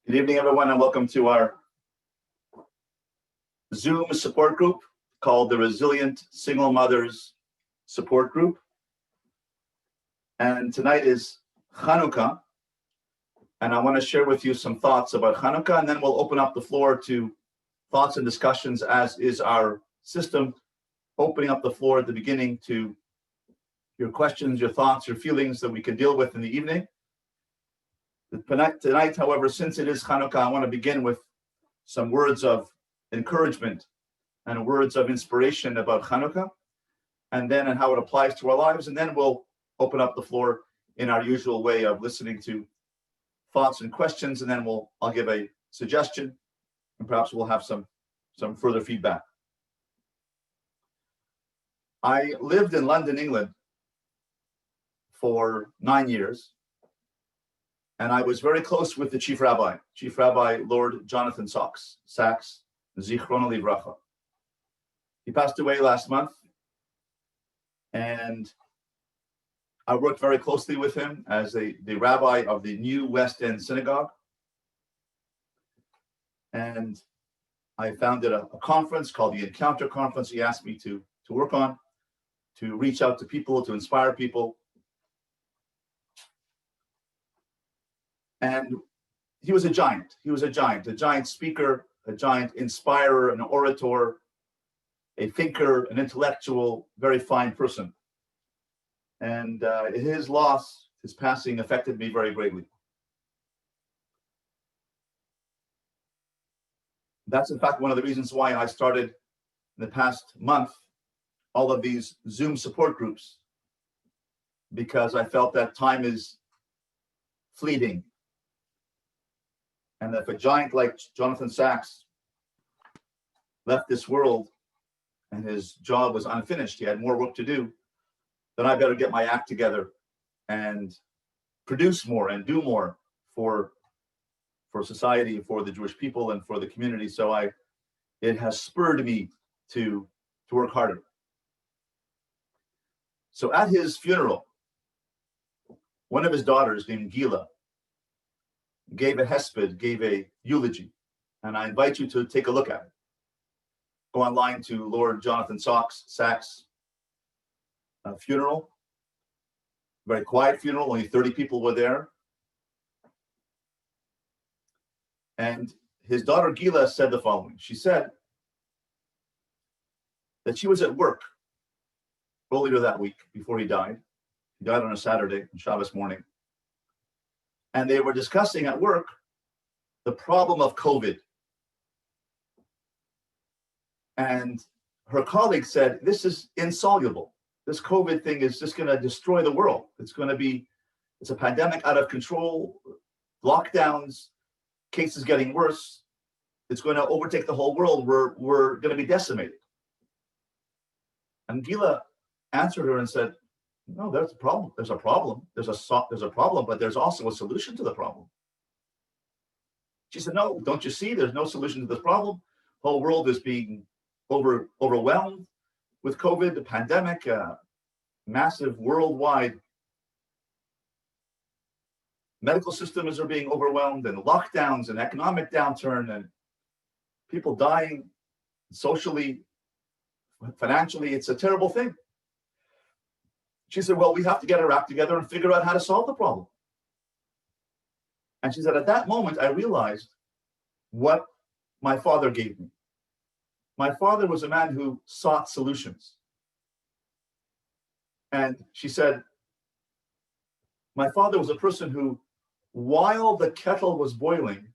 Good evening, everyone, and welcome to our Zoom support group called the Resilient Single Mothers Support Group. And tonight is Channukah, and I want to share with you some thoughts about Channukah, and then we'll open up the floor to thoughts and discussions, as is our system, opening up the floor at the beginning to your questions, your thoughts, your feelings that we can deal with in the evening. Tonight, however, since it is Channukah, I want to begin with some words of encouragement and words of inspiration about Channukah, and then and how it applies to our lives, and then we'll open up the floor in our usual way of listening to thoughts and questions, and then I'll give a suggestion, and perhaps we'll have some further feedback. I lived in London, England for 9 years. And I was very close with the Chief Rabbi Lord Jonathan Sachs, Zichrono Livracha. He passed away last month, and I worked very closely with him as the rabbi of the new West End Synagogue. And I founded a conference called the Encounter Conference. He asked me to work on, to reach out to people, to inspire people. And he was a giant. He was a giant speaker, a giant inspirer, an orator, a thinker, an intellectual, very fine person. And his loss, his passing, affected me very greatly. That's in fact one of the reasons why I started in the past month all of these Zoom support groups, because I felt that time is fleeting. And if a giant like Jonathan Sachs left this world and his job was unfinished, he had more work to do, then I better get my act together and produce more and do more for society, for the Jewish people, and for the community. So it has spurred me to work harder. So at his funeral, one of his daughters named Gila gave a hesped, gave a eulogy, and I invite you to take a look at it. Go online to Lord Jonathan Sachs' funeral. Very quiet funeral, only 30 people were there. And his daughter Gila said the following. She said that she was at work earlier that week before he died. He died on a Saturday, on Shabbos morning. And they were discussing at work the problem of COVID. And her colleague said, this is insoluble. This COVID thing is just going to destroy the world. It's a pandemic out of control, lockdowns, cases getting worse. It's going to overtake the whole world. We're going to be decimated. And Gila answered her and said, no, there's a problem. There's a problem. There's a problem, but there's also a solution to the problem. She said, no, don't you see? There's no solution to this problem. The whole world is being overwhelmed with COVID, the pandemic, massive worldwide medical systems are being overwhelmed, and lockdowns and economic downturn and people dying socially, financially. It's a terrible thing. She said, well, we have to get our act together and figure out how to solve the problem. And she said, at that moment, I realized what my father gave me. My father was a man who sought solutions. And she said, my father was a person who, while the kettle was boiling,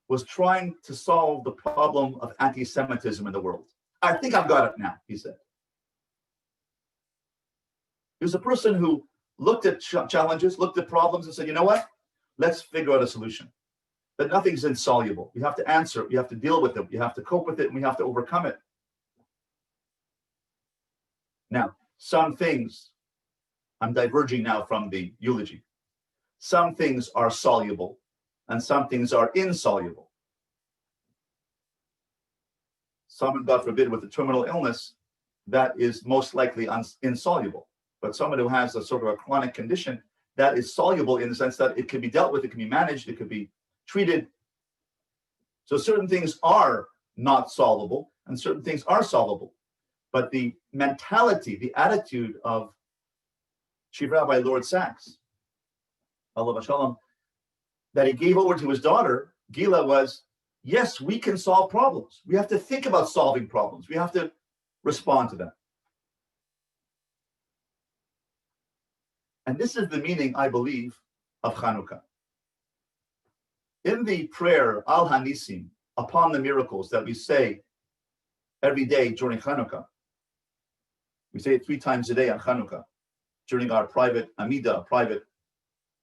was trying to solve the problem of anti-Semitism in the world. I think I've got it now, he said. He was a person who looked at challenges, looked at problems, and said, you know what? Let's figure out a solution. That nothing's insoluble. We have to answer it. We have to deal with it. We have to cope with it, and we have to overcome it. Now, some things, I'm diverging now from the eulogy. Some things are soluble, and some things are insoluble. Someone, God forbid, with a terminal illness, that is most likely insoluble. But someone who has a sort of a chronic condition, that is soluble in the sense that it can be dealt with, it can be managed, it could be treated, So certain things are not solvable and certain things are solvable. But the mentality, the attitude of Chief Rabbi Lord Sachs, Allah Shalom, that he gave over to his daughter, Gila, was, yes, we can solve problems. We have to think about solving problems. We have to respond to them. And this is the meaning, I believe, of Chanukah. In the prayer, Al Hanisim, upon the miracles that we say every day during Chanukah, we say it 3 times a day on Chanukah, during our private Amidah, private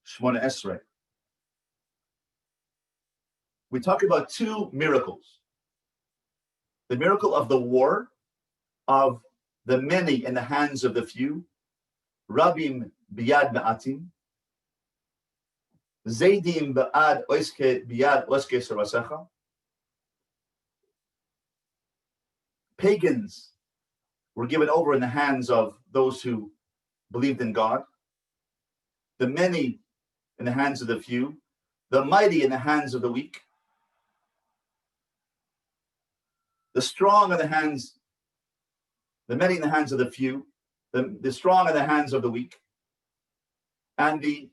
Shmona Esrei. We talk about 2 miracles. The miracle of the war, of the many in the hands of the few, Rabim biyad ma'atim, Zaydim ba'ad oiske biyad oiske sarasecha. Pagans were given over in the hands of those who believed in God, the many in the hands of the few, the mighty in the hands of the weak, the strong in the hands, the many in the hands of the few, the strong in the hands of the weak, and the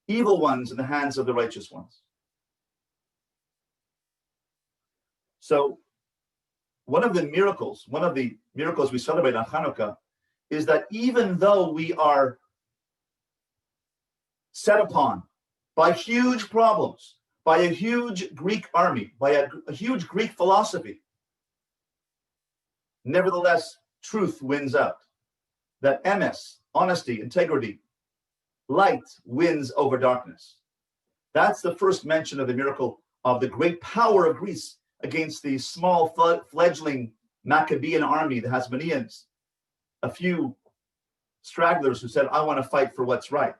evil ones in the hands of the righteous ones. So one of the miracles we celebrate on Chanukah is that even though we are set upon by huge problems, by a huge Greek army, by a huge Greek philosophy, nevertheless, truth wins out. That emes, honesty, integrity, light wins over darkness. That's the first mention of the miracle of the great power of Greece against the small fledgling Maccabean army, the Hasmoneans, a few stragglers who said, I want to fight for what's right.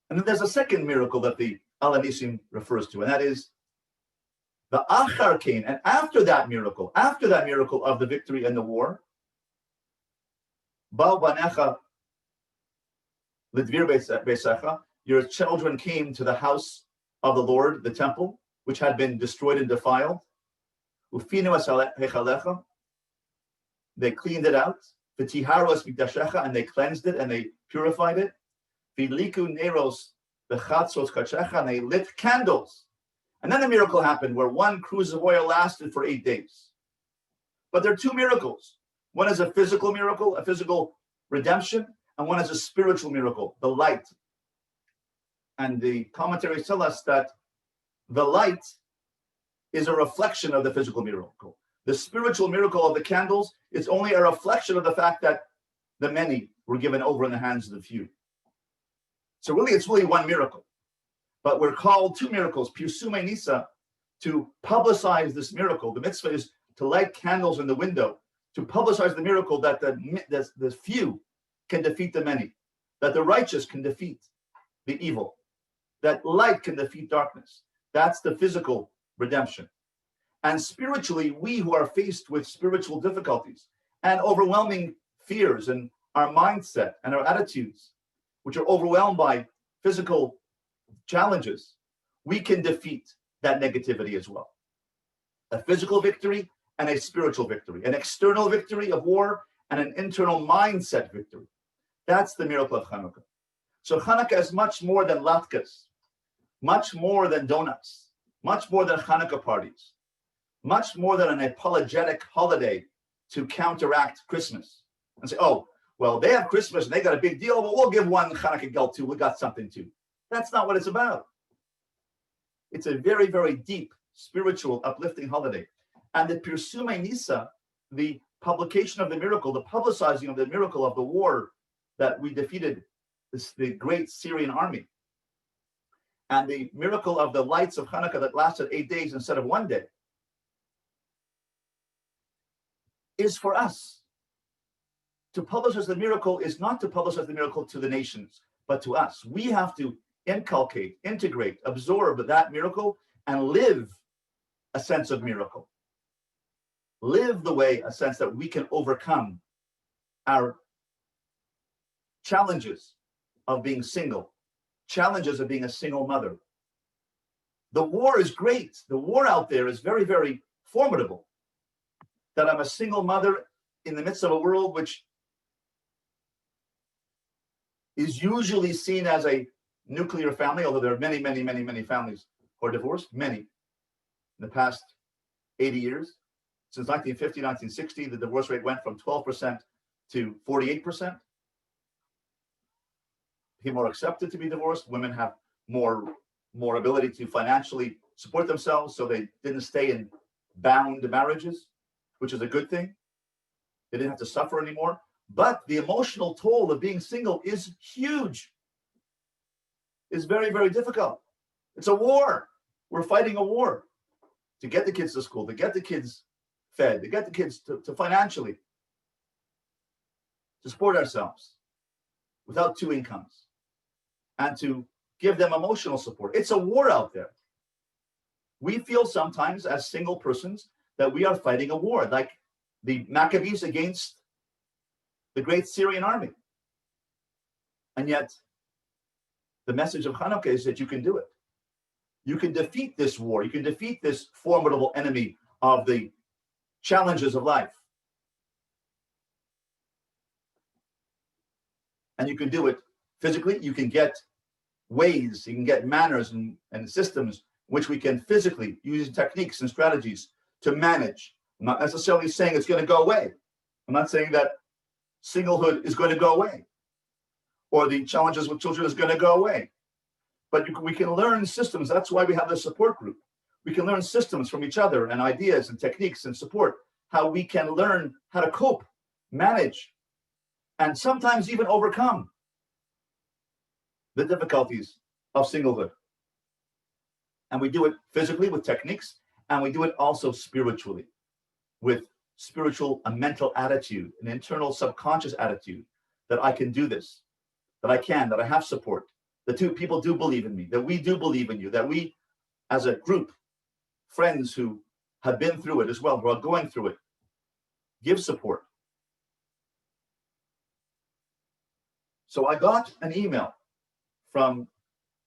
And then there's a second miracle that the Al Hanisim refers to, and that is the Achar Kain. And after that miracle of the victory and the war, Ba'u banecha l'dvir beisecha, your children came to the house of the Lord, the temple, which had been destroyed and defiled. Ufinu es hechalecha, they cleaned it out. V'tiharu es mikdashecha, and they cleansed it and they purified it. V'liku neros v'chatzos kachecha, and they lit candles. And then the miracle happened where one cruse of oil lasted for 8 days. But there are 2 miracles. One is a physical miracle, a physical redemption, and one is a spiritual miracle, the light. And the commentaries tell us that the light is a reflection of the physical miracle. The spiritual miracle of the candles is only a reflection of the fact that the many were given over in the hands of the few. So really, it's really one miracle. But we're called 2 miracles, Pirsume Nisa, to publicize this miracle. The mitzvah is to light candles in the window, to publicize the miracle that the few can defeat the many, that the righteous can defeat the evil, that light can defeat darkness. That's the physical redemption. And spiritually, we who are faced with spiritual difficulties and overwhelming fears and our mindset and our attitudes, which are overwhelmed by physical challenges, we can defeat that negativity as well. A physical victory and a spiritual victory, an external victory of war and an internal mindset victory. That's the miracle of Chanukah. So Chanukah is much more than latkes, much more than donuts, much more than Chanukah parties, much more than an apologetic holiday to counteract Christmas and say, oh, well, they have Christmas and they got a big deal, but we'll give one Chanukah gelt too. We got something too. That's not what it's about. It's a very, very deep, spiritual, uplifting holiday. And the Pirsume Nisa, the publication of the miracle, the publicizing of the miracle of the war that we defeated the great Syrian army, and the miracle of the lights of Hanukkah that lasted 8 days instead of 1 day, is for us. To publicize the miracle is not to publicize the miracle to the nations, but to us. We have to inculcate, integrate, absorb that miracle and live a sense of miracle. Live the way, a sense that we can overcome our challenges of being single, challenges of being a single mother, The war is great. The war out there is very, very formidable. That I'm a single mother in the midst of a world which is usually seen as a nuclear family, although there are many, many, many, many families who are divorced, many, in the past 80 years. Since 1950, 1960, the divorce rate went from 12% to 48%. People are accepted to be divorced. Women have more ability to financially support themselves, so they didn't stay in bound marriages, which is a good thing. They didn't have to suffer anymore. But the emotional toll of being single is huge. It's very, very difficult. It's a war. We're fighting a war to get the kids to school, to get the kids fed, to get the kids to financially, to support ourselves without two incomes, and to give them emotional support. It's a war out there. We feel sometimes as single persons that we are fighting a war, like the Maccabees against the great Syrian army. And yet, the message of Channukah is that you can do it. You can defeat this war. You can defeat this formidable enemy of the challenges of life. And you can do it physically. You can get ways, you can get manners and systems which we can physically use techniques and strategies to manage. I'm not necessarily saying it's going to go away. I'm not saying that singlehood is going to go away or the challenges with children is going to go away. But we can learn systems. That's why we have this support group. We can learn systems from each other and ideas and techniques and support, how we can learn how to cope, manage, and sometimes even overcome the difficulties of singlehood. And we do it physically with techniques, and we do it also spiritually with spiritual, a mental attitude, an internal subconscious attitude that I can do this, that I can, that I have support, that two people do believe in me, that we do believe in you, that we as a group, friends who have been through it as well, who are going through it, give support. So I got an email from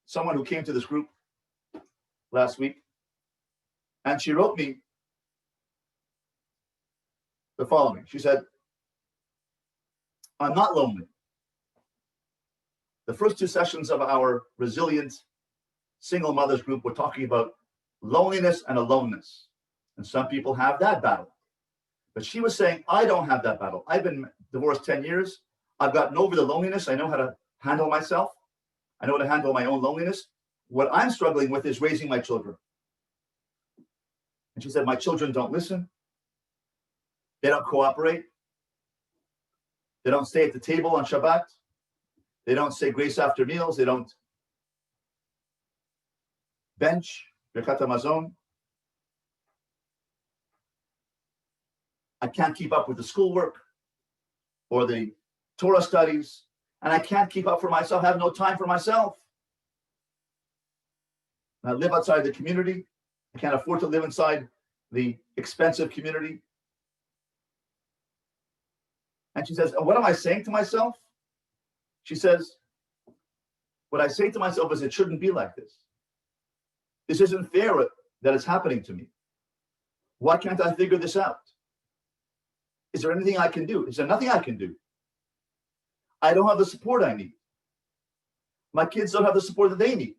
someone who came to this group last week, and she wrote me the following. She said, I'm not lonely. The first two sessions of our resilient single mothers group were talking about loneliness and aloneness. And some people have that battle. But she was saying, I don't have that battle. I've been divorced 10 years. I've gotten over the loneliness. I know how to handle myself. I know how to handle my own loneliness. What I'm struggling with is raising my children. And she said, my children don't listen. They don't cooperate. They don't stay at the table on Shabbat. They don't say grace after meals. They don't bench Birkat Hamazon. I can't keep up with the schoolwork or the Torah studies, and I can't keep up for myself. I have no time for myself. I live outside the community. I can't afford to live inside the expensive community. And she says, and what am I saying to myself? She says, what I say to myself is it shouldn't be like this. This isn't fair that it's happening to me. Why can't I figure this out? Is there anything I can do? Is there nothing I can do? I don't have the support I need. My kids don't have the support that they need.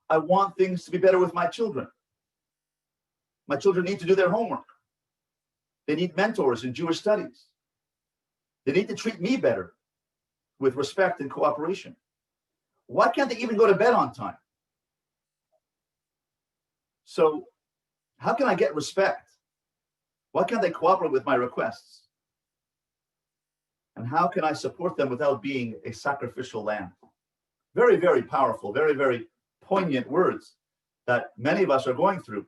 I want things to be better with my children. My children need to do their homework. They need mentors in Jewish studies. They need to treat me better with respect and cooperation. Why can't they even go to bed on time? So how can I get respect? Why can't they cooperate with my requests? And how can I support them without being a sacrificial lamb? Very, very powerful, very, very poignant words that many of us are going through.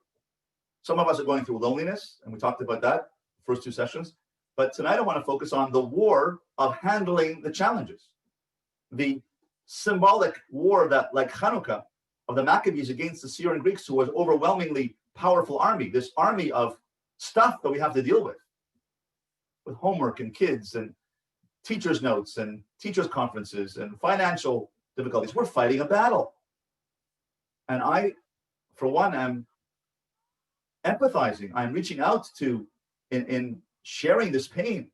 Some of us are going through loneliness, and we talked about that first two sessions. But tonight I want to focus on the war of handling the challenges. The symbolic war that, like Channukah, of the Maccabees against the Syrian Greeks, who was an overwhelmingly powerful army, this army of stuff that we have to deal with homework and kids and teachers' notes and teachers' conferences and financial difficulties. We're fighting a battle. And I, for one, am empathizing. I'm reaching out to, in sharing this pain.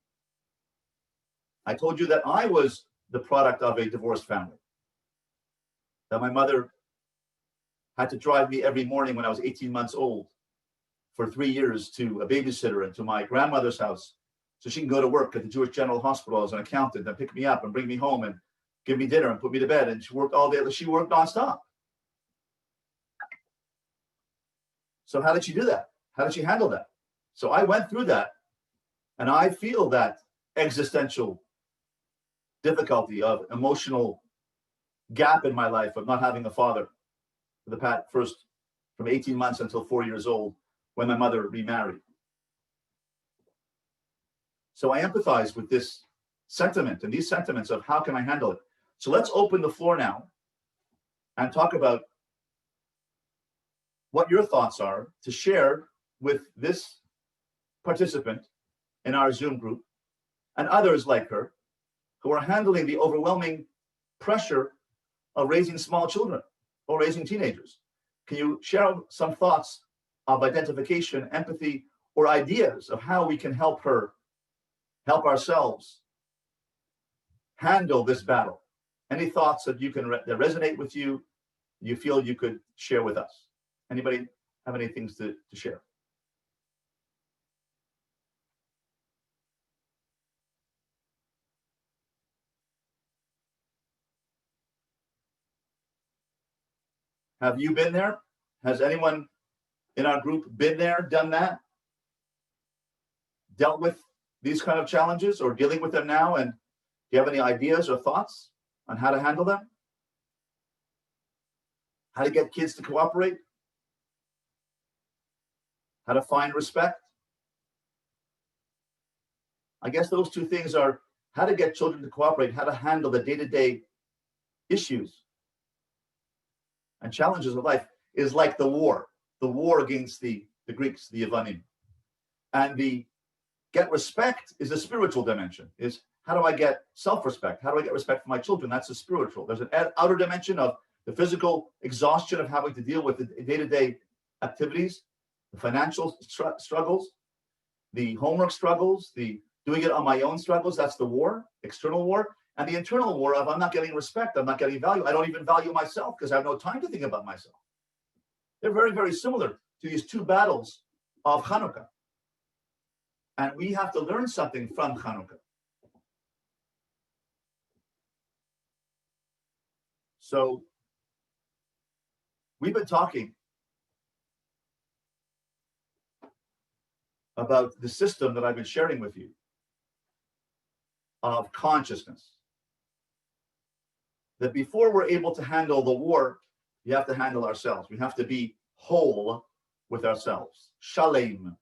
I told you that I was the product of a divorced family, that my mother had to drive me every morning when I was 18 months old for 3 years to a babysitter and to my grandmother's house so she can go to work at the Jewish General Hospital as an accountant and pick me up and bring me home and give me dinner and put me to bed. And she worked all day. She worked nonstop. So how did she do that? How did she handle that? So I went through that, and I feel that existential difficulty of emotional gap in my life of not having a father for the first from 18 months until 4 years old when my mother remarried. So I empathize with this sentiment and these sentiments of how can I handle it. So let's open the floor now and talk about what your thoughts are to share with this participant in our Zoom group and others like her who are handling the overwhelming pressure of raising small children or raising teenagers. Can you share some thoughts of identification, empathy, or ideas of how we can help her, help ourselves handle this battle? Any thoughts that you can that resonate with you, you feel you could share with us? Anybody have any things to share? Have you been there? Has anyone in our group been there, done that? Dealt with these kind of challenges or dealing with them now? And do you have any ideas or thoughts on how to handle them? How to get kids to cooperate? How to find respect? I guess those two things are how to get children to cooperate, how to handle the day-to-day issues and challenges of life is like the war against the Greeks, the Yavanim. And the get respect is a spiritual dimension, is how do I get self-respect? How do I get respect for my children? That's a spiritual. There's an outer dimension of the physical exhaustion of having to deal with the day-to-day activities, the financial struggles, the homework struggles, the doing it on my own struggles. That's the war, external war. And the internal war of I'm not getting respect, I'm not getting value. I don't even value myself because I have no time to think about myself. They're very, very similar to these two battles of Channukah. And we have to learn something from Channukah. So we've been talking about the system that I've been sharing with you of consciousness. That before we're able to handle the war, we have to handle ourselves. We have to be whole with ourselves. Shalem.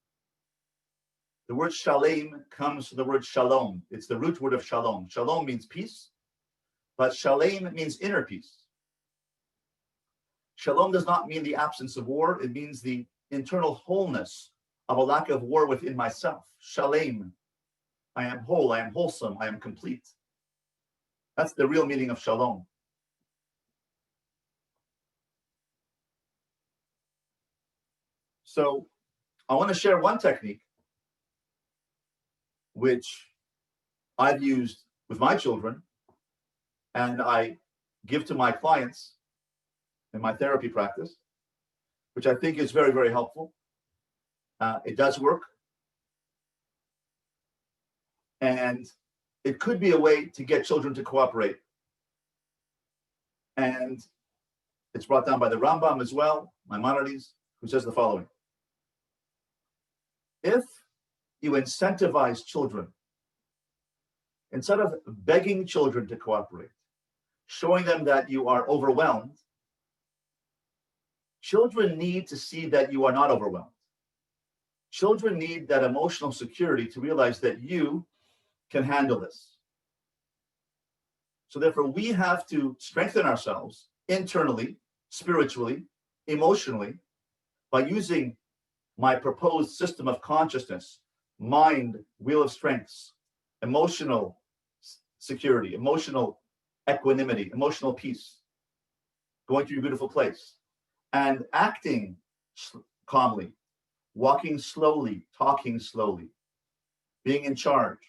The word shalem comes from the word shalom. It's the root word of shalom. Shalom means peace, but shalem means inner peace. Shalom does not mean the absence of war. It means the internal wholeness of a lack of war within myself. Shalem. I am whole. I am wholesome. I am complete. That's the real meaning of shalom. So I want to share one technique which I've used with my children and I give to my clients in my therapy practice, which I think is very, very helpful. It does work. And it could be a way to get children to cooperate. And it's brought down by the Rambam as well, Maimonides, who says the following. If you incentivize children, instead of begging children to cooperate, showing them that you are overwhelmed, children need to see that you are not overwhelmed. Children need that emotional security to realize that you can handle this. So therefore, we have to strengthen ourselves internally, spiritually, emotionally, by using my proposed system of consciousness, mind, wheel of strengths, emotional security, emotional equanimity, emotional peace, going to your beautiful place. and acting calmly, walking slowly, talking slowly, being in charge,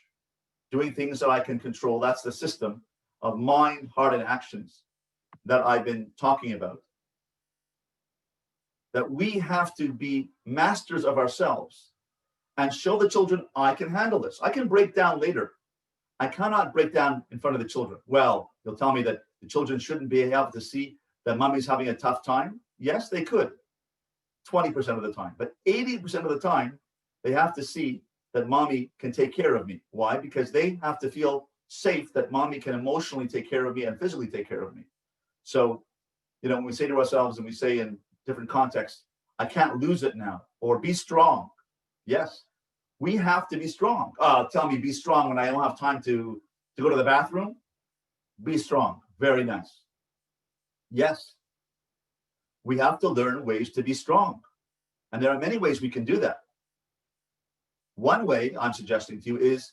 doing things that I can control. That's the system of mind, heart, and actions that I've been talking about. That we have to be masters of ourselves and show the children, I can handle this. I can break down later. I cannot break down in front of the children. Well, you'll tell me that the children shouldn't be able to see that mommy's having a tough time. Yes, they could, 20% of the time. But 80% of the time, they have to see that mommy can take care of me. Why? Because they have to feel safe that mommy can emotionally take care of me and physically take care of me. So, when we say to ourselves, and we say in different contexts, I can't lose it now, or be strong. Yes, we have to be strong. Tell me, be strong when I don't have time to go to the bathroom. Be strong. Very nice. Yes, we have to learn ways to be strong. And there are many ways we can do that. One way I'm suggesting to you is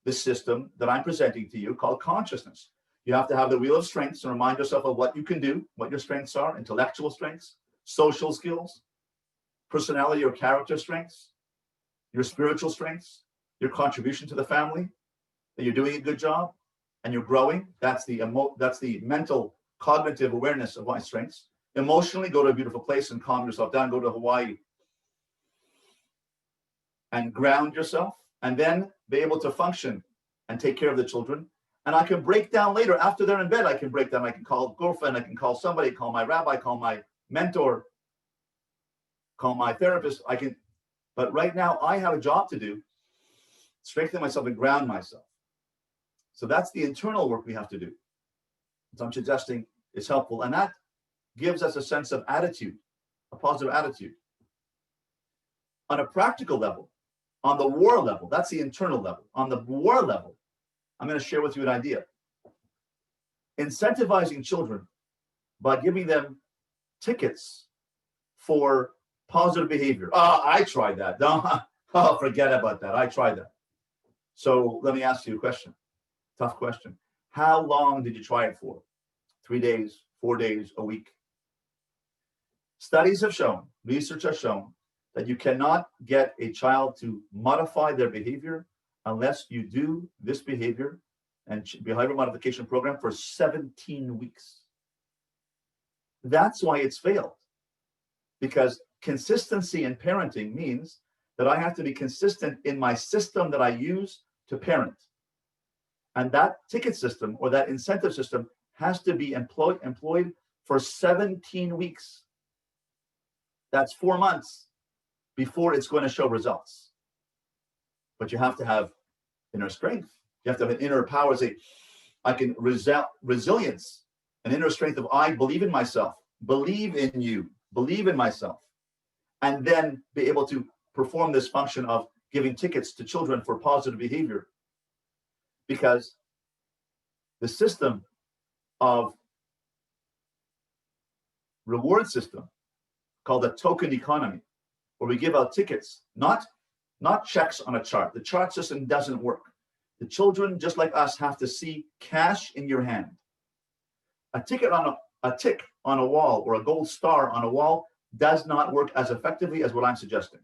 the system that I'm presenting to you called consciousness. You have to have the wheel of strengths and remind yourself of what you can do, what your strengths are, intellectual strengths, social skills, personality or character strengths, your spiritual strengths, your contribution to the family, that you're doing a good job and you're growing. That's the mental cognitive awareness of my strengths. Emotionally, go to a beautiful place and calm yourself down. Go to Hawaii and ground yourself, and then be able to function and take care of the children. And I can break down later after they're in bed. I can break down. I can call a girlfriend. I can call somebody, call my rabbi, call my mentor, call my therapist. But right now I have a job to do, strengthen myself and ground myself. So that's the internal work we have to do. So I'm suggesting is helpful. And that gives us a sense of attitude, a positive attitude. On a practical level, on the war level, that's the internal level. On the war level, I'm going to share with you an idea. Incentivizing children by giving them tickets for positive behavior. I tried that. No, forget about that. I tried that. So let me ask you a question. Tough question. How long did you try it for? 3 days, 4 days, a week? Studies have shown, research has shown, that you cannot get a child to modify their behavior unless you do this behavior and behavior modification program for 17 weeks. That's why it's failed. Because consistency in parenting means that I have to be consistent in my system that I use to parent. And that ticket system or that incentive system has to be employed for 17 weeks. That's 4 months before it's going to show results. But you have to have inner strength. You have to have an inner power. I can resilience, an inner strength of I believe in myself, believe in you, believe in myself, and then be able to perform this function of giving tickets to children for positive behavior. Because the system of reward system called the token economy, where we give out tickets, not checks on a chart. The chart system doesn't work. The children, just like us, have to see cash in your hand. A tick on a wall or a gold star on a wall does not work as effectively as what I'm suggesting.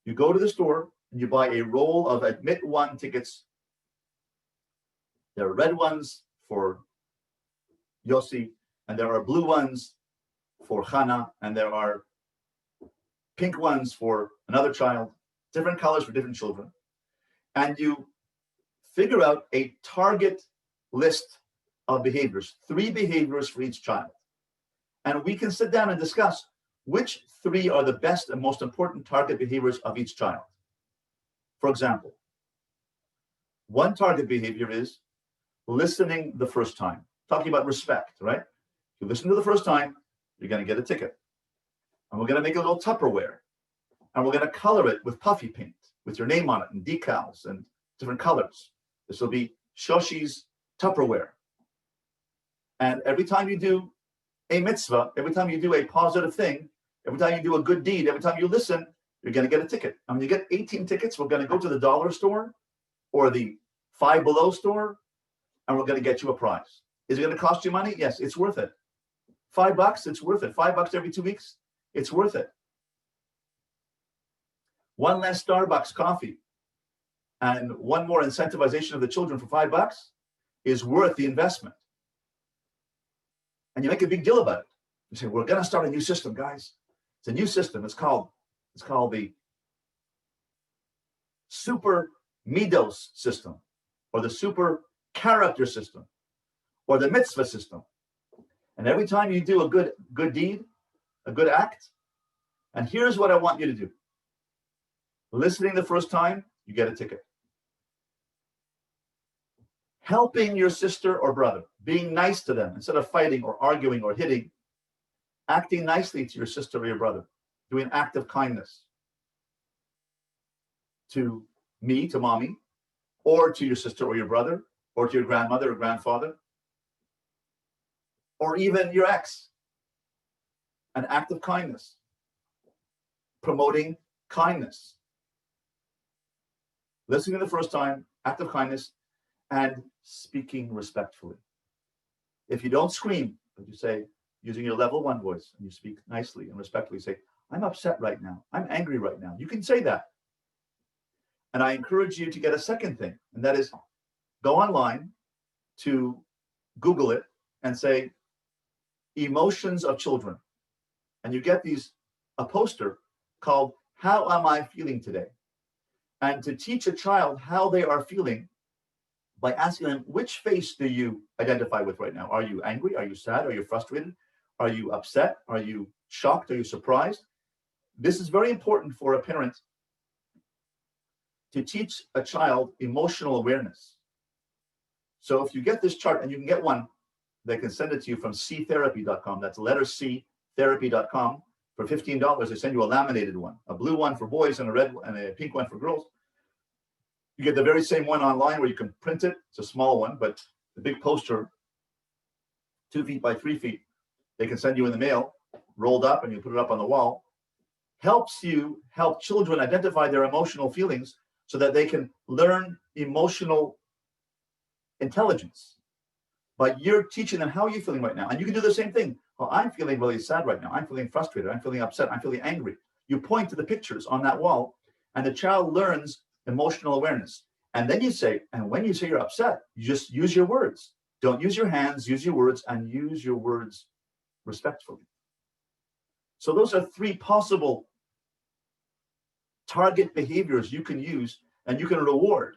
You go to the store and you buy a roll of admit one tickets. There are red ones for Yossi, and there are blue ones for Hannah, and there are pink ones for another child, different colors for different children. And you figure out a target list of behaviors, 3 behaviors for each child. And we can sit down and discuss which 3 are the best and most important target behaviors of each child. For example, one target behavior is listening the first time, talking about respect, right? If you listen to the first time, you're going to get a ticket. And we're going to make a little Tupperware. And we're going to color it with puffy paint, with your name on it, and decals and different colors. This will be Shoshi's Tupperware. And every time you do a mitzvah, every time you do a positive thing, every time you do a good deed, every time you listen, you're going to get a ticket. And when you get 18 tickets, we're going to go to the dollar store or the Five Below store, and we're going to get you a prize. Is it going to cost you money? Yes, it's worth it. $5, it's worth it. $5 every 2 weeks, it's worth it. One less Starbucks coffee and one more incentivization of the children for $5 is worth the investment. And you make a big deal about it. You say, we're going to start a new system, guys. It's a new system. It's called the Super Midos system, or the Super Character system, or the Mitzvah system. And every time you do a good deed, a good act, and here's what I want you to do. Listening the first time, you get a ticket. Helping your sister or brother, being nice to them instead of fighting or arguing or hitting, acting nicely to your sister or your brother, doing an act of kindness to me, to mommy, or to your sister or your brother, or to your grandmother or grandfather, or even your ex. An act of kindness, promoting kindness. Listening the first time, act of kindness, and speaking respectfully. If you don't scream, but you say, using your level 1 voice, and you speak nicely and respectfully, say, I'm upset right now. I'm angry right now. You can say that. And I encourage you to get a second thing, and that is go online to Google it and say, emotions of children. And you get a poster called, How Am I Feeling Today? And to teach a child how they are feeling by asking them, which face do you identify with right now? Are you angry? Are you sad? Are you frustrated? Are you upset? Are you shocked? Are you surprised? This is very important for a parent to teach a child emotional awareness. So if you get this chart, and you can get one, they can send it to you from ctherapy.com. That's letter C, therapy.com. For $15, they send you a laminated one, a blue one for boys and a red and a pink one for girls. You get the very same one online where you can print it. It's a small one, but the big poster, 2 feet by 3 feet, they can send you in the mail, rolled up, and you put it up on the wall. Helps you help children identify their emotional feelings so that they can learn emotional intelligence. But you're teaching them, how are you feeling right now? And you can do the same thing. Well, I'm feeling really sad right now. I'm feeling frustrated. I'm feeling upset. I'm feeling angry. You point to the pictures on that wall, and the child learns emotional awareness. And then you say, and when you say you're upset, you just use your words. Don't use your hands, use your words, and use your words respectfully. So those are 3 possible target behaviors you can use and you can reward.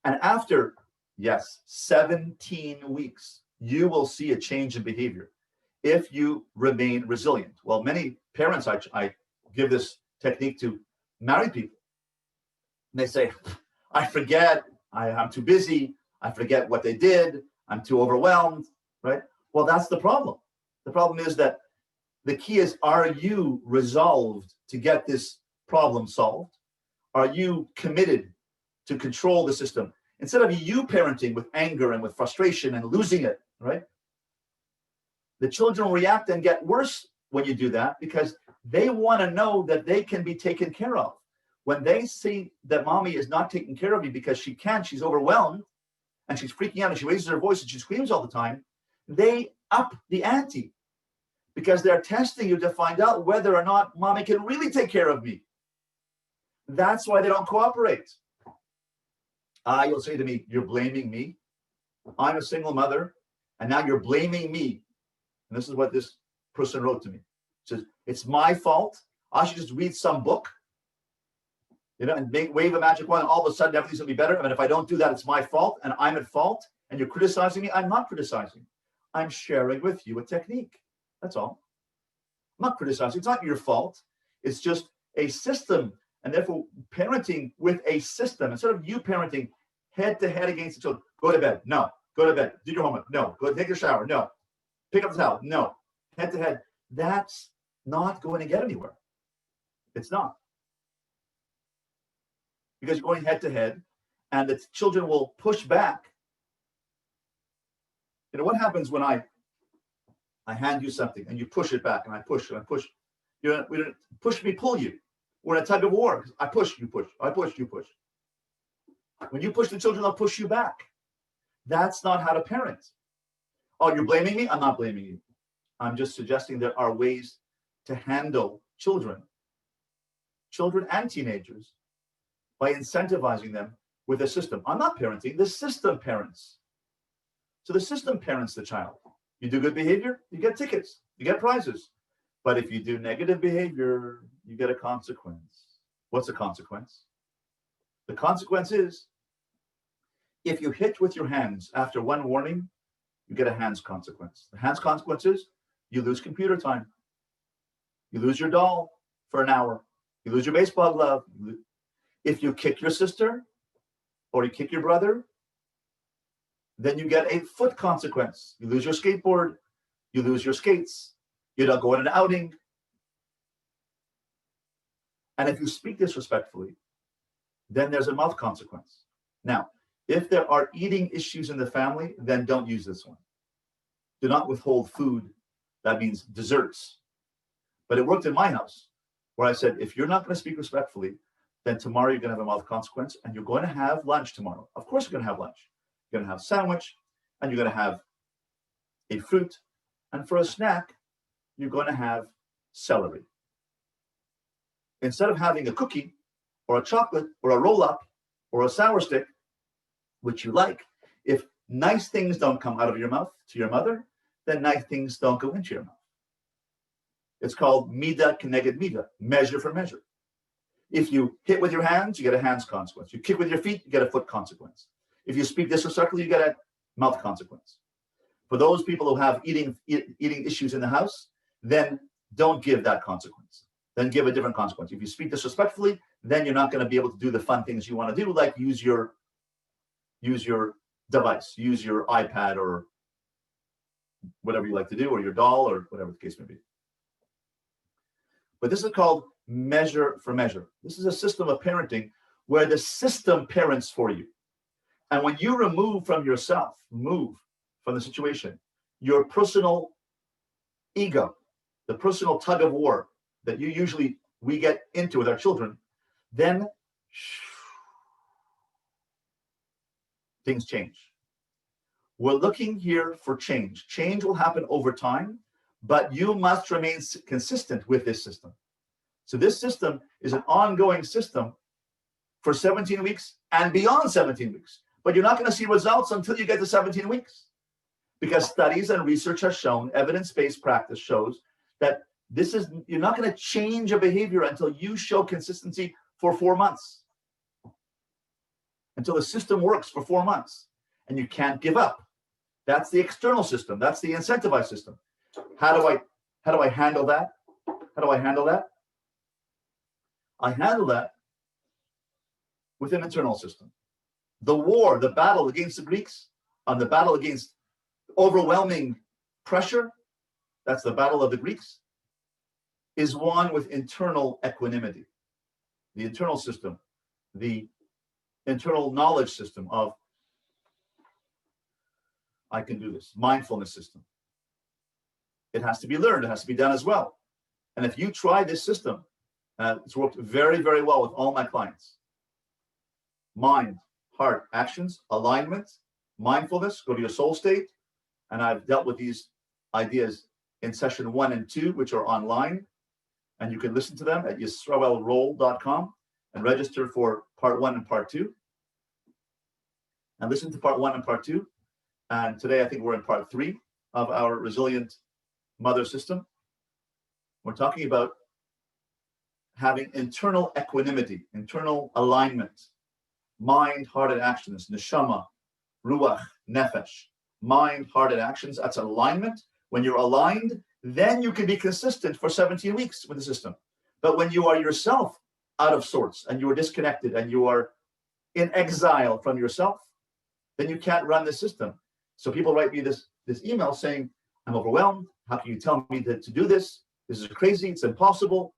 And after, 17 weeks, you will see a change in behavior if you remain resilient. Well, many parents, I give this technique to married people. And they say, I forget, I'm too busy, I forget what they did, I'm too overwhelmed, right? Well, that's the problem. The problem is that the key is, are you resolved to get this problem solved? Are you committed to control the system? Instead of you parenting with anger and with frustration and losing it, right? The children react and get worse when you do that, because they want to know that they can be taken care of. When they see that mommy is not taking care of you because she can't, she's overwhelmed, and she's freaking out, and she raises her voice and she screams all the time, they up the ante, because they're testing you to find out whether or not mommy can really take care of me. That's why they don't cooperate. You'll say to me, you're blaming me. I'm a single mother, and now you're blaming me. And this is what this person wrote to me. It says, it's my fault. I should just read some book, and wave a magic wand, and all of a sudden everything's gonna be better. And if I don't do that, it's my fault, and I'm at fault, and you're criticizing me. I'm not criticizing. I'm sharing with you a technique. That's all. I'm not criticizing. It's not your fault. It's just a system. And therefore, parenting with a system, instead of you parenting head to head against the children. Go to bed. No. Go to bed. Do your homework. No. Go take a shower. No. Pick up the towel. No. Head to head. That's not going to get anywhere. It's not. Because you're going head to head, and the children will push back. What happens when I hand you something and you push it back, and I push and I push? We don't push me, pull you. We're in a tug of war. I push, you push. I push, you push. When you push the children, they'll push you back. That's not how to parent. Oh, you're blaming me? I'm not blaming you. I'm just suggesting there are ways to handle children and teenagers by incentivizing them with a system. I'm not parenting, the system parents. So the system parents the child. You do good behavior, you get tickets, you get prizes. But if you do negative behavior, you get a consequence. What's the consequence? The consequence is, if you hit with your hands after one warning, you get a hands consequence. The hands consequence is you lose computer time. You lose your doll for an hour. You lose your baseball glove. If you kick your sister or you kick your brother, then you get a foot consequence. You lose your skateboard. You lose your skates. You don't go on an outing. And if you speak disrespectfully, then there's a mouth consequence. Now, if there are eating issues in the family, then don't use this one. Do not withhold food. That means desserts. But it worked in my house, where I said, if you're not going to speak respectfully, then tomorrow you're going to have a mouth consequence, and you're going to have lunch tomorrow. Of course you're going to have lunch. You're going to have a sandwich, and you're going to have a fruit. And for a snack, you're going to have celery. Instead of having a cookie or a chocolate or a roll-up or a sour stick, which you like, if nice things don't come out of your mouth to your mother, then nice things don't go into your mouth. It's called mida keneged mida, measure for measure. If you hit with your hands, you get a hands consequence. You kick with your feet, you get a foot consequence. If you speak disrespectfully, you get a mouth consequence. For those people who have eating issues in the house, then don't give that consequence. Then give a different consequence. If you speak disrespectfully, then you're not going to be able to do the fun things you want to do, like use your device, use your iPad or whatever you like to do, or your doll, or whatever the case may be. But this is called measure for measure. This is a system of parenting where the system parents for you. And when you remove from the situation, your personal ego, the personal tug of war that we get into with our children, then things change. We're looking here for change. Change will happen over time, but you must remain consistent with this system. So this system is an ongoing system for 17 weeks and beyond 17 weeks. But you're not going to see results until you get to 17 weeks. Because studies and research has shown, evidence-based practice shows that you're not going to change a behavior until you show consistency for 4 months. Until the system works for 4 months. And you can't give up. That's the external system. That's the incentivized system. How do I handle that? How do I handle that? I handle that with an internal system. The battle against the Greeks, the battle against overwhelming pressure, that's the battle of the Greeks, is won with internal equanimity. The internal system, the internal knowledge system of, I can do this, mindfulness system. It has to be learned, it has to be done as well. And if you try this system, it's worked very, very well with all my clients. Mind, heart, actions, alignment, mindfulness, go to your soul state. And I've dealt with these ideas in session 1 and 2, which are online. And you can listen to them at yisraelroll.com and register for part 1 and part 2. And listen to part 1 and part 2. And today, I think we're in part 3 of our resilient mother system. We're talking about having internal equanimity, internal alignment, mind, heart, and actions, neshama, ruach, nefesh, mind, heart, and actions. That's alignment. When you're aligned, then you can be consistent for 17 weeks with the system. But when you are yourself out of sorts and you are disconnected and you are in exile from yourself, then you can't run the system. So people write me this email saying, I'm overwhelmed. How can you tell me to do this? This is crazy. It's impossible.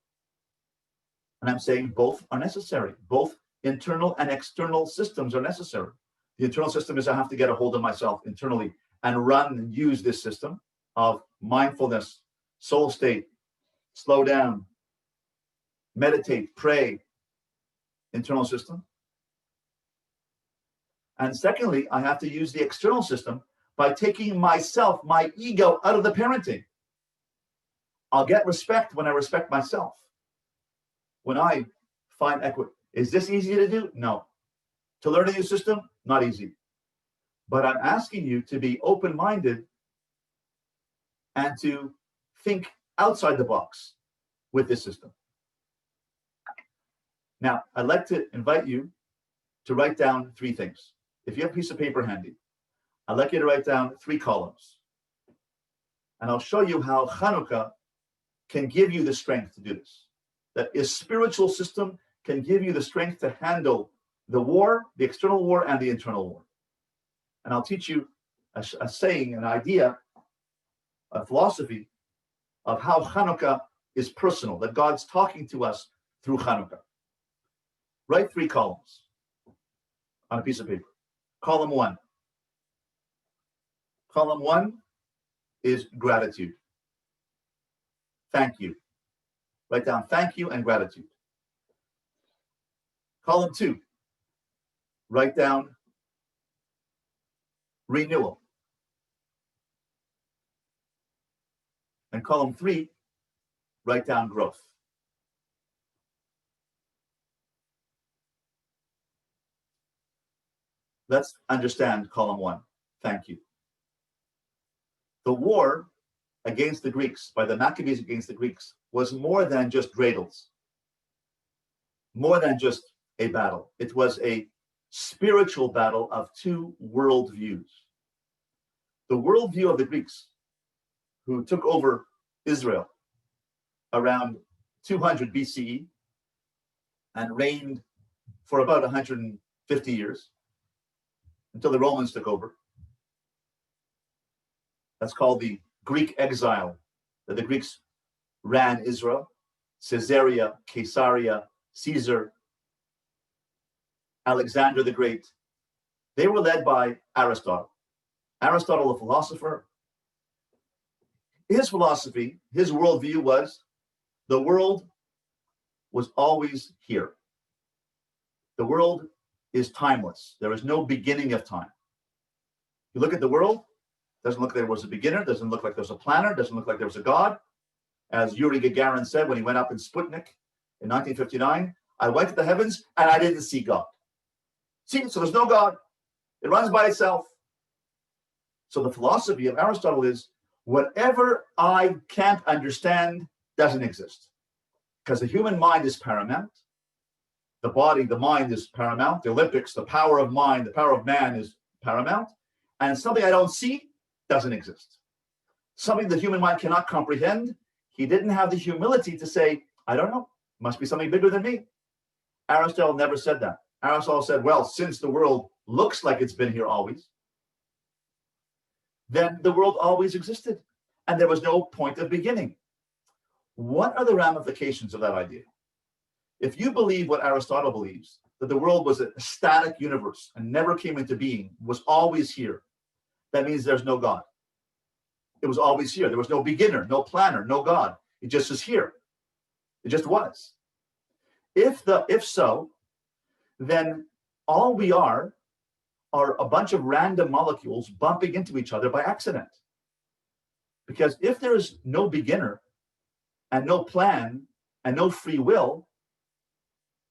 And I'm saying both are necessary. Both internal and external systems are necessary. The internal system is I have to get a hold of myself internally and run and use this system of mindfulness, soul state, slow down, meditate, pray, internal system. And secondly, I have to use the external system by taking myself, my ego, out of the parenting. I'll get respect when I respect myself. When I find equity. Is this easy to do? No. To learn a new system? Not easy. But I'm asking you to be open-minded and to think outside the box with this system. Now, I'd like to invite you to write down 3 things. If you have a piece of paper handy, I'd like you to write down 3 columns. And I'll show you how Channukah can give you the strength to do this. That a spiritual system can give you the strength to handle the war, the external war, and the internal war. And I'll teach you a saying, an idea, a philosophy of how Channukah is personal, that God's talking to us through Channukah. Write 3 columns on a piece of paper. Column 1. Column 1 is gratitude. Thank you. Write down thank you and gratitude. Column 2. Write down renewal. And column 3, write down growth. Let's understand column 1. Thank you. The war against the Greeks, by the Maccabees against the Greeks, was more than just dreidels, more than just a battle. It was a spiritual battle of 2 worldviews. The worldview of the Greeks, who took over Israel around 200 BCE and reigned for about 150 years until the Romans took over. That's called the Greek exile, that the Greeks ran Israel. Caesarea, Caesarea, Caesar, Alexander the Great. They were led by Aristotle. Aristotle, a philosopher. His philosophy, his worldview was the world was always here. The world is timeless. There is no beginning of time. You look at the world, doesn't look like there was a beginner, doesn't look like there's a planner, doesn't look like there was a God. As Yuri Gagarin said when he went up in Sputnik in 1959, I went to the heavens and I didn't see God. See, so there's no God. It runs by itself. So the philosophy of Aristotle is whatever I can't understand doesn't exist. Because the human mind is paramount. The body, the mind is paramount. The Olympics, the power of mind, the power of man is paramount. And something I don't see doesn't exist. Something the human mind cannot comprehend. He didn't have the humility to say, I don't know, must be something bigger than me. Aristotle never said that. Aristotle said, well, since the world looks like it's been here always, then the world always existed and there was no point of beginning. What are the ramifications of that idea? If you believe what Aristotle believes, that the world was a static universe and never came into being, was always here, that means there's no God. It was always here. There was no beginner, no planner, no God. It just is here. It just was. If so, then all we are a bunch of random molecules bumping into each other by accident. Because if there is no beginner and no plan and no free will,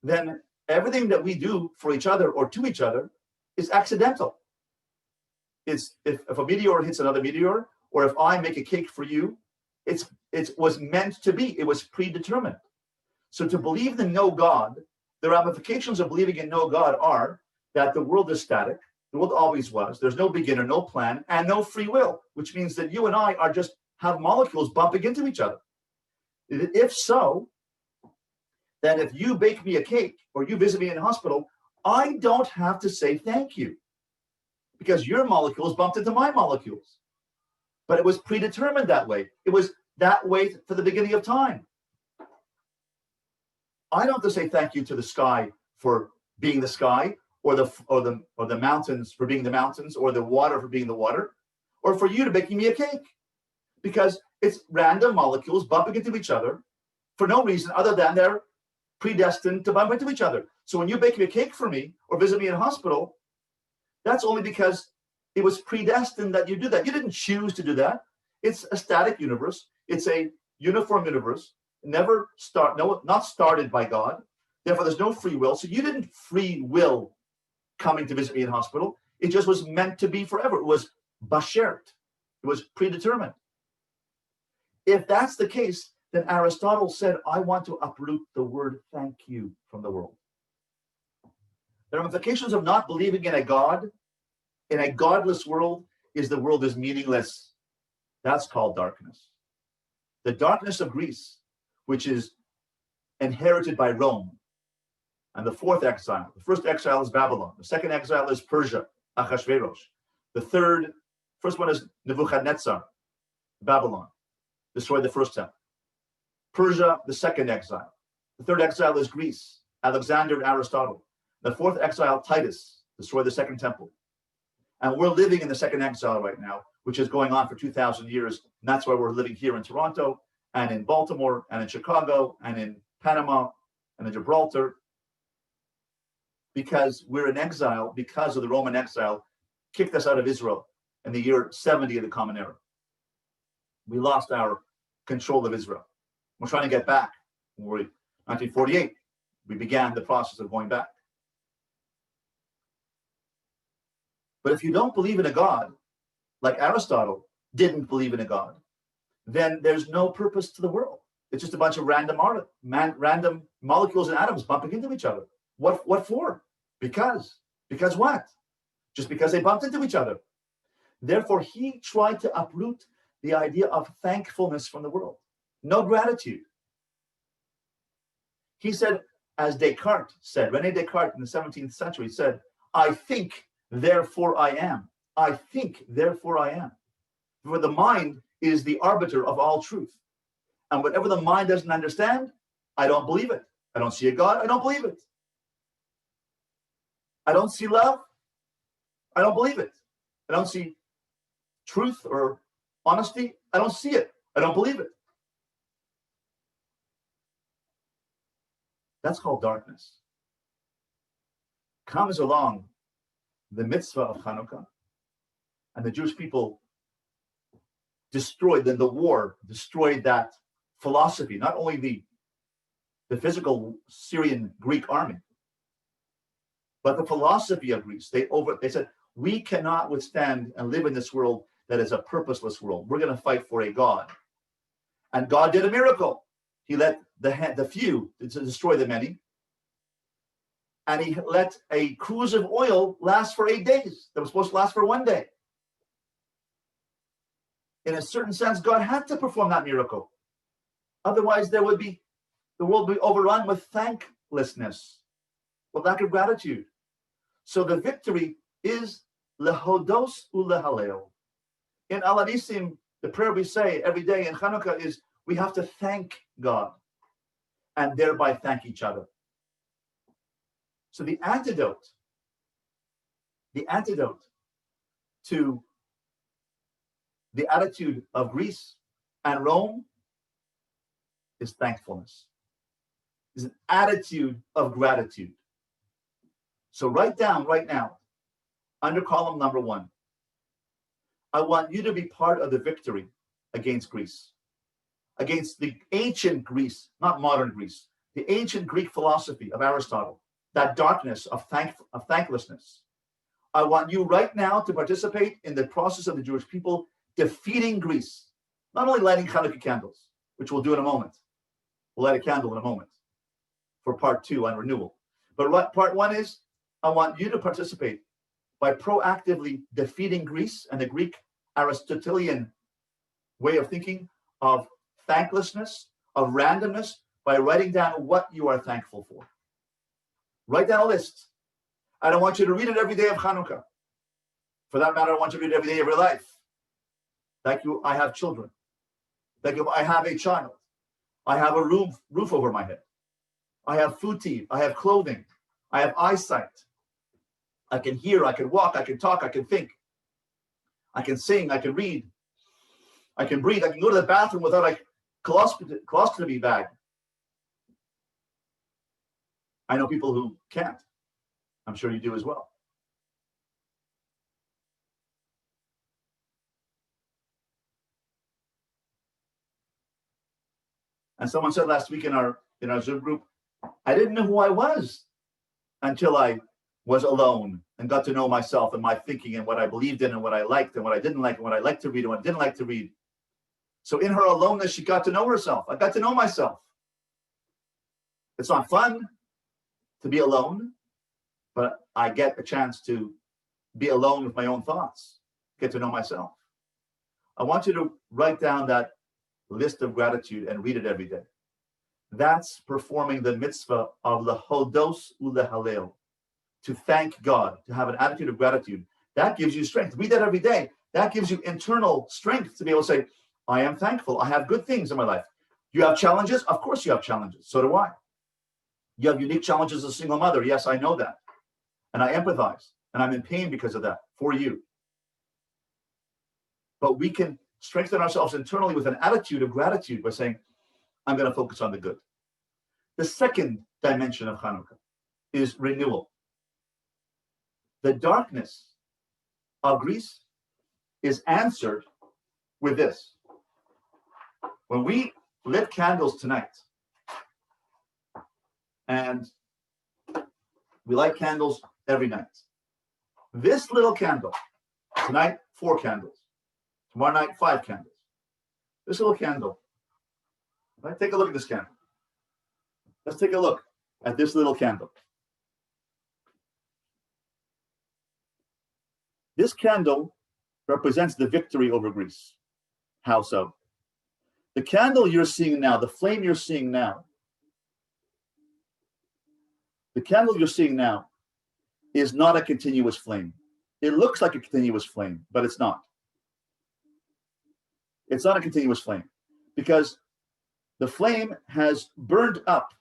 then everything that we do for each other or to each other is accidental. It's if a meteor hits another meteor, or if I make a cake for you, it was meant to be. It was predetermined. So to believe in no God, the ramifications of believing in no God are that the world is static. The world always was. There's no beginner, no plan, and no free will, which means that you and I are just have molecules bumping into each other. If so, then if you bake me a cake or you visit me in the hospital, I don't have to say thank you because your molecules bumped into my molecules. But it was predetermined that way. It was that way for the beginning of time. I don't have to say thank you to the sky for being the sky, or the mountains for being the mountains, or the water for being the water, or for you to baking me a cake, because it's random molecules bumping into each other for no reason other than they're predestined to bump into each other. So when you bake me a cake for me or visit me in a hospital, that's only because it was predestined that you do that. You didn't choose to do that. It's a static universe. It's a uniform universe, not started by God. Therefore, there's no free will. So you didn't free will coming to visit me in hospital. It just was meant to be forever. It was bashert. It was predetermined. If that's the case, then Aristotle said, I want to uproot the word thank you from the world. The ramifications of not believing in a God, in a godless world, is the world is meaningless. That's called darkness. The darkness of Greece, which is inherited by Rome, and the fourth exile. The first exile is Babylon. The second exile is Persia, Achashverosh. First one is Nebuchadnezzar, Babylon, destroyed the first temple. Persia, the second exile. The third exile is Greece, Alexander and Aristotle. The fourth exile, Titus, destroyed the second temple. And we're living in the second exile right now, which is going on for 2,000 years. And that's why we're living here in Toronto and in Baltimore and in Chicago and in Panama and in Gibraltar, because we're in exile because of the Roman exile kicked us out of Israel in the year 70 of the Common Era. We lost our control of Israel. We're trying to get back. In 1948, we began the process of going back. But if you don't believe in a God, like Aristotle didn't believe in a God, then there's no purpose to the world. It's just a bunch of random molecules and atoms bumping into each other. What for? Because what? Just because they bumped into each other. Therefore, he tried to uproot the idea of thankfulness from the world. No gratitude. He said, as Descartes said, René Descartes in the 17th century said, I think, therefore I am. I think, therefore I am. For the mind is the arbiter of all truth. And whatever the mind doesn't understand, I don't believe it. I don't see a God, I don't believe it. I don't see love, I don't believe it. I don't see truth or honesty, I don't see it. I don't believe it. That's called darkness. Comes along the mitzvah of Channukah, and the Jewish people destroyed that philosophy, not only the physical Syrian Greek army, but the philosophy of Greece. They said, we cannot withstand and live in this world that is a purposeless world. We're going to fight for a God. And God did a miracle. He let the few to destroy the many. And he let a cruse of oil last for 8 days. That was supposed to last for 1 day. In a certain sense, God had to perform that miracle. Otherwise, the world would be overrun with thanklessness, with lack of gratitude. So the victory is lehodos ulehalel. In Alanisim, the prayer we say every day in Channukah is we have to thank God and thereby thank each other. So the antidote to the attitude of Greece and Rome is thankfulness. Is an attitude of gratitude. So write down right now, under column number 1, I want you to be part of the victory against Greece, against the ancient Greece, not modern Greece, the ancient Greek philosophy of Aristotle, that darkness of thanklessness. I want you right now to participate in the process of the Jewish people defeating Greece, not only lighting Channukah candles, which we'll do in a moment. We'll light a candle in a moment for part 2 on renewal. But part 1 is, I want you to participate by proactively defeating Greece and the Greek Aristotelian way of thinking of thanklessness, of randomness, by writing down what you are thankful for. Write down a list. I don't want you to read it every day of Channukah. For that matter, I want you to read it every day of your life. Thank you, I have children. Thank you, I have a child. I have a roof over my head. I have food to eat. I have clothing. I have eyesight. I can hear, I can walk, I can talk, I can think. I can sing, I can read. I can breathe. I can go to the bathroom without a colostomy bag. I know people who can't. I'm sure you do as well. And someone said last week in our Zoom group, I didn't know who I was until I was alone and got to know myself and my thinking and what I believed in and what I liked and what I didn't like and what I liked to read and what I didn't like to read. So in her aloneness, she got to know herself. I got to know myself. It's not fun to be alone, but I get a chance to be alone with my own thoughts, get to know myself. I want you to write down that list of gratitude and read it every day. That's performing the mitzvah of lehodos ulehalel, to thank God, to have an attitude of gratitude. That gives you strength. Read that every day. That gives you internal strength to be able to say, I am thankful. I have good things in my life. You have challenges? Of course you have challenges. So do I. You have unique challenges as a single mother. Yes, I know that. And I empathize. And I'm in pain because of that for you. But we can strengthen ourselves internally with an attitude of gratitude by saying, I'm going to focus on the good. The second dimension of Chanukah is renewal. The darkness of Greece is answered with this. When we lit candles tonight, and we light candles every night, this little candle, tonight 4 candles, tomorrow night 5 candles, this little candle, right? Take a look at this candle. Let's take a look at this little candle. This candle represents the victory over Greece. How so? The candle you're seeing now, the flame you're seeing now, the candle you're seeing now is not a continuous flame. It looks like a continuous flame, but it's not. It's not a continuous flame because the flame has burned up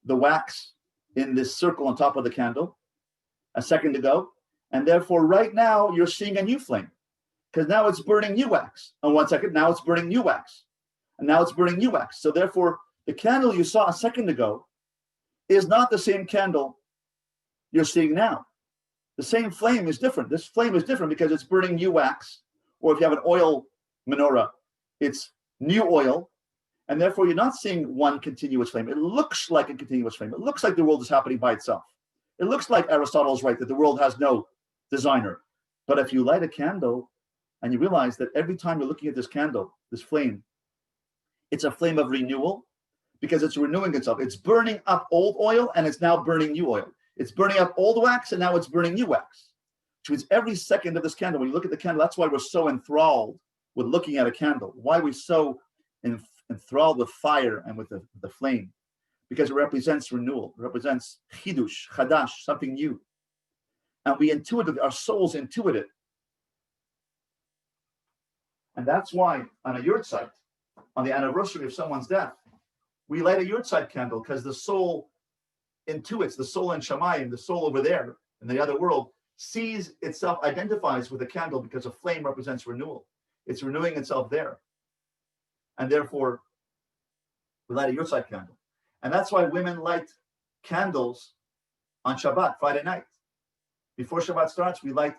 the wax in this circle on top of the candle a second ago, and therefore right now you're seeing a new flame because now it's burning new wax. And 1 second, now it's burning new wax. And now it's burning new wax. So therefore, the candle you saw a second ago is not the same candle you're seeing now. The same flame is different. This flame is different because it's burning new wax. Or if you have an oil menorah, it's new oil. And therefore, you're not seeing one continuous flame. It looks like a continuous flame. It looks like the world is happening by itself. It looks like Aristotle's right that the world has no designer. But if you light a candle and you realize that every time you're looking at this candle, this flame, it's a flame of renewal because it's renewing itself. It's burning up old oil and it's now burning new oil. It's burning up old wax and now it's burning new wax. Which means every second of this candle, when you look at the candle, that's why we're so enthralled with looking at a candle. Why we're so enthralled with fire and with the flame. Because it represents renewal. It represents chidush, chadash, something new. And we intuit it, our souls intuit it. And that's why on a yurtzeit, on the anniversary of someone's death, we light a yurtzeit candle because the soul intuits, the soul in Shamayim, the soul over there in the other world, sees itself, identifies with a candle because a flame represents renewal. It's renewing itself there. And therefore, we light a yurtzeit candle. And that's why women light candles on Shabbat, Friday night. Before Shabbat starts, we light,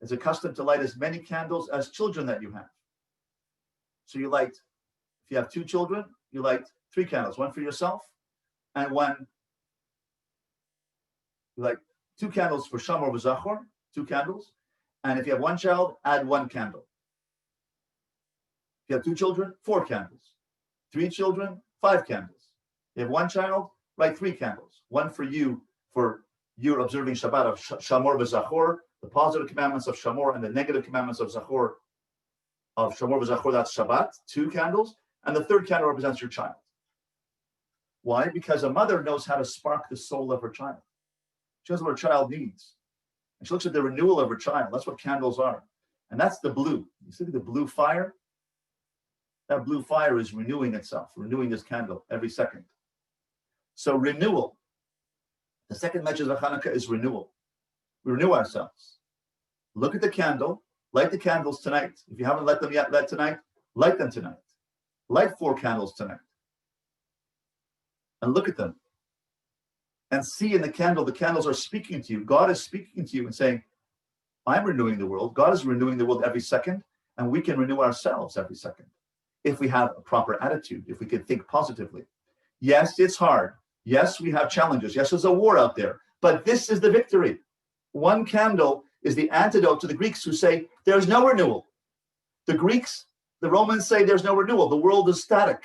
it's a custom to light as many candles as children that you have. So you light, if you have 2 children, you light 3 candles, one for yourself and one, you light 2 candles for Shamor v'Zachor, 2 candles. And if you have 1 child, add 1 candle. If you have 2 children, 4 candles. 3 children, 5 candles. If you have 1 child, light 3 candles. 1 for you, for you're observing Shabbat of Shamor v'Zachor, the positive commandments of Shamor and the negative commandments of Zachor, of Shamor v'Zachor, that's Shabbat, 2 candles. And the 3rd candle represents your child. Why? Because a mother knows how to spark the soul of her child. She knows what her child needs. And she looks at the renewal of her child. That's what candles are. And that's the blue. You see the blue fire? That blue fire is renewing itself, renewing this candle every second. So renewal. The second message of Chanukah is renewal. We renew ourselves. Look at the candle. Light the candles tonight. If you haven't lit them yet, tonight. Light them tonight. Light 4 candles tonight. And look at them. And see in the candles are speaking to you. God is speaking to you and saying, I'm renewing the world. God is renewing the world every second. And we can renew ourselves every second if we have a proper attitude, if we can think positively. Yes, it's hard. Yes, we have challenges. Yes, there's a war out there. But this is the victory. One candle is the antidote to the Greeks who say there's no renewal. The Greeks, the Romans say there's no renewal. The world is static.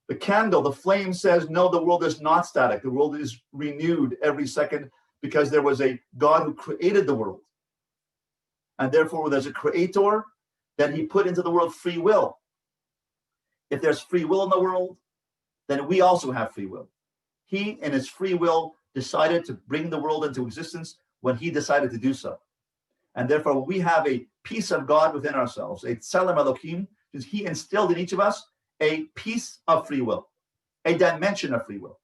The candle, the flame says, no, the world is not static. The world is renewed every second because there was a God who created the world. And therefore, there's a creator that he put into the world free will. If there's free will in the world, then we also have free will. He, in his free will, decided to bring the world into existence when he decided to do so. And therefore, we have a piece of God within ourselves, a tselem Elohim, because he instilled in each of us a piece of free will, a dimension of free will.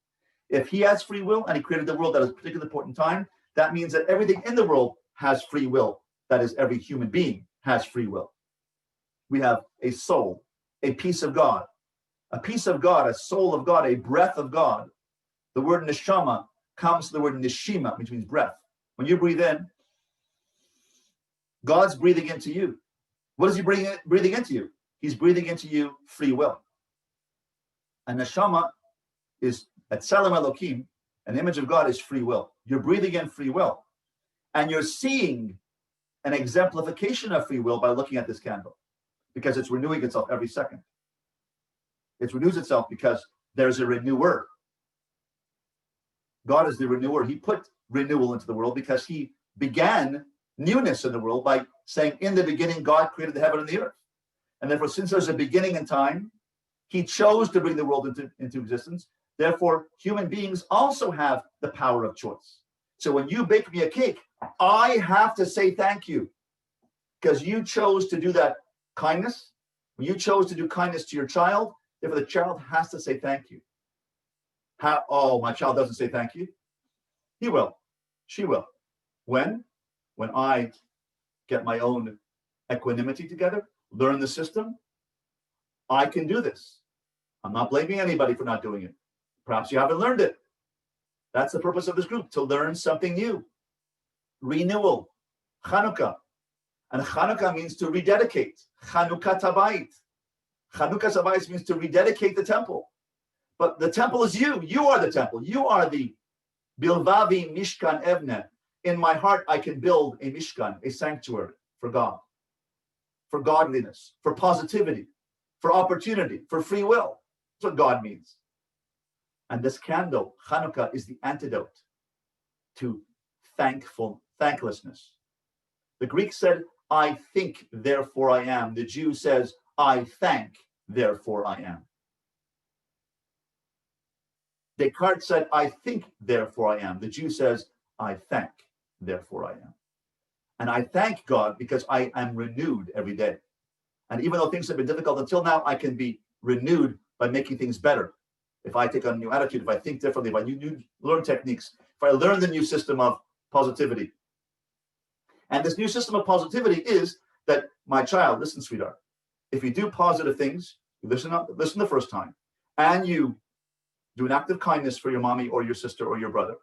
If he has free will and he created the world at a particular point in time, that means that everything in the world has free will. That is, every human being has free will. We have a soul, a piece of God, a soul of God, a breath of God. The word neshama comes from the word neshima, which means breath. When you breathe in, God's breathing into you. What is he breathing into you? He's breathing into you free will. And neshama is at Tselem Elohim, an image of God is free will. You're breathing in free will. And you're seeing an exemplification of free will by looking at this candle, because it's renewing itself every second. It renews itself because there's a renewer. God is the renewer. He put renewal into the world because he began newness in the world by saying, in the beginning, God created the heaven and the earth. And therefore, since there's a beginning in time, he chose to bring the world into existence. Therefore, human beings also have the power of choice. So when you bake me a cake, I have to say thank you because you chose to do that kindness. When you chose to do kindness to your child, therefore the child has to say thank you. Oh, my child doesn't say thank you. He will. She will. When? When I get my own equanimity together, learn the system, I can do this. I'm not blaming anybody for not doing it. Perhaps you haven't learned it. That's the purpose of this group, to learn something new. Renewal, Channukah. And Channukah means to rededicate. Channukah Tabayit. Channukah Tabayit means to rededicate the temple. But the temple is you. You are the temple. You are the Bilvavi Mishkan Evne. In my heart, I can build a Mishkan, a sanctuary for God, for godliness, for positivity, for opportunity, for free will. That's what God means. And this candle, Channukah, is the antidote to thanklessness. The Greek said, I think, therefore I am. The Jew says, I thank, therefore I am. Descartes said, I think, therefore I am. The Jew says, I thank, therefore I am. And I thank God because I am renewed every day. And even though things have been difficult until now, I can be renewed by making things better. If I take on a new attitude, if I think differently, if I learn techniques, if I learn the new system of positivity. And this new system of positivity is that, my child, listen, sweetheart, if you do positive things, you listen the first time, and you do an act of kindness for your mommy or your sister or your brother,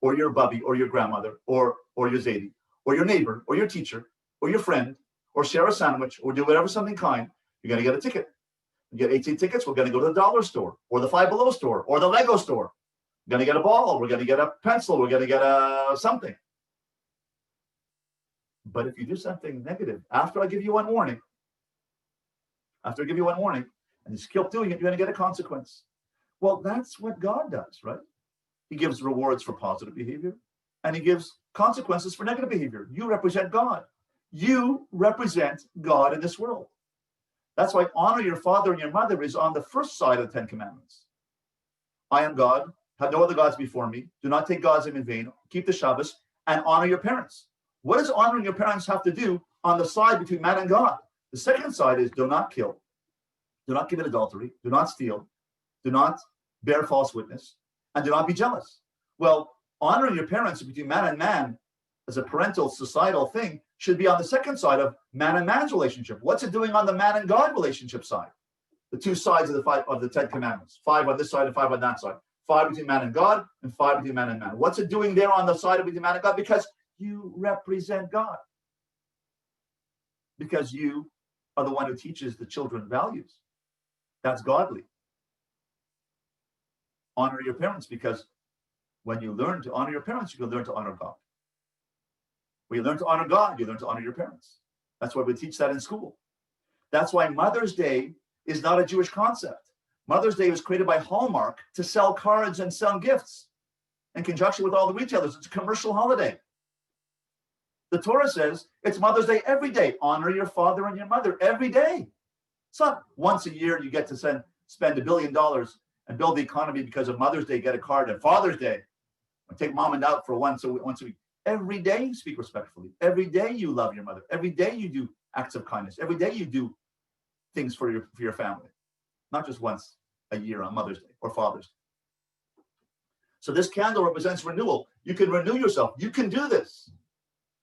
or your bubby or your grandmother, or your Zadie, or your neighbor, or your teacher, or your friend, or share a sandwich, or do whatever, something kind, you're going to get a ticket. You get 18 tickets, we're going to go to the dollar store, or the Five Below store, or the Lego store. We're going to get a ball, we're going to get a pencil, we're going to get something. But if you do something negative, after I give you one warning, and you keep doing it, you're going to get a consequence. Well, that's what God does, right? He gives rewards for positive behavior, and he gives consequences for negative behavior. You represent God. You represent God in this world. That's why honor your father and your mother is on the first side of the 10 Commandments. I am God, have no other gods before me, do not take God's name in vain, keep the Shabbos, and honor your parents. What does honoring your parents have to do on the side between man and God? The second side is do not kill, do not commit adultery, do not steal, do not bear false witness, and do not be jealous. Well, honoring your parents between man and man as a parental societal thing should be on the second side of man and man's relationship. What's it doing on the man and God relationship side? The two sides of the 10 Commandments, 5 on this side and 5 on that side. 5 between man and God and 5 between man and man. What's it doing there on the side of between man and God? Because you represent God. Because you are the one who teaches the children values. That's godly. honor your parents, because when you learn to honor your parents, you can learn to honor God. When you learn to honor God, you learn to honor your parents. That's why we teach that in school. That's why Mother's Day is not a Jewish concept. Mother's Day was created by Hallmark to sell cards and sell gifts in conjunction with all the retailers. It's a commercial holiday. The Torah says it's Mother's Day every day. Honor your father and your mother every day. It's not once a year you get to spend $1 billion and build the economy because of Mother's Day, get a card, and Father's Day, take mom and out for once a week. Every day you speak respectfully. Every day you love your mother. Every day you do acts of kindness. Every day you do things for your family, not just once a year on Mother's Day or Father's Day. So this candle represents renewal. You can renew yourself. You can do this.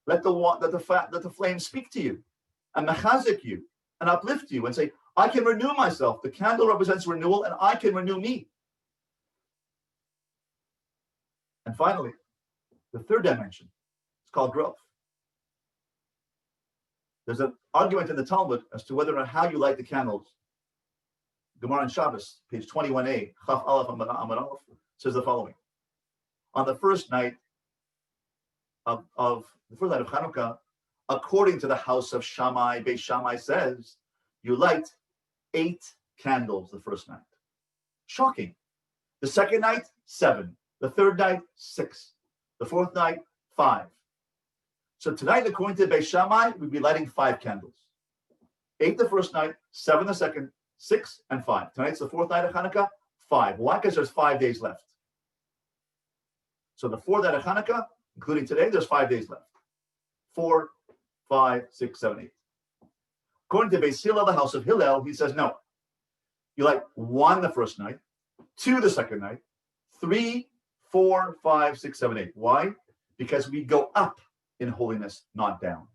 Let the flame speak to you and mechazik you and uplift you and say, I can renew myself. The candle represents renewal, and I can renew me. And finally, the third dimension is called growth. There's an argument in the Talmud as to whether or how you light the candles. Gemara in Shabbos, page 21a, Chaf Aleph Amud Aleph, says the following: on the first night of Channukah, according to the house of Shammai, Beis Shammai says, you light 8 candles the first night. Shocking. The second night, 7. The third night, 6. The fourth night, 5. So tonight, according to Beis Shammai, we'd be lighting 5 candles. 8 the first night, 7 the second, 6 and 5. Tonight's the fourth night of Hanukkah, 5. Why? Because there's 5 days left. So the fourth night of Hanukkah, including today, there's 5 days left. 4, 5, 6, 7, 8. According to Beis Hillel, the house of Hillel, he says, no. You light 1 the first night, 2 the second night, 3, 4, 5, 6, 7, 8. Why? Because we go up in holiness, not down.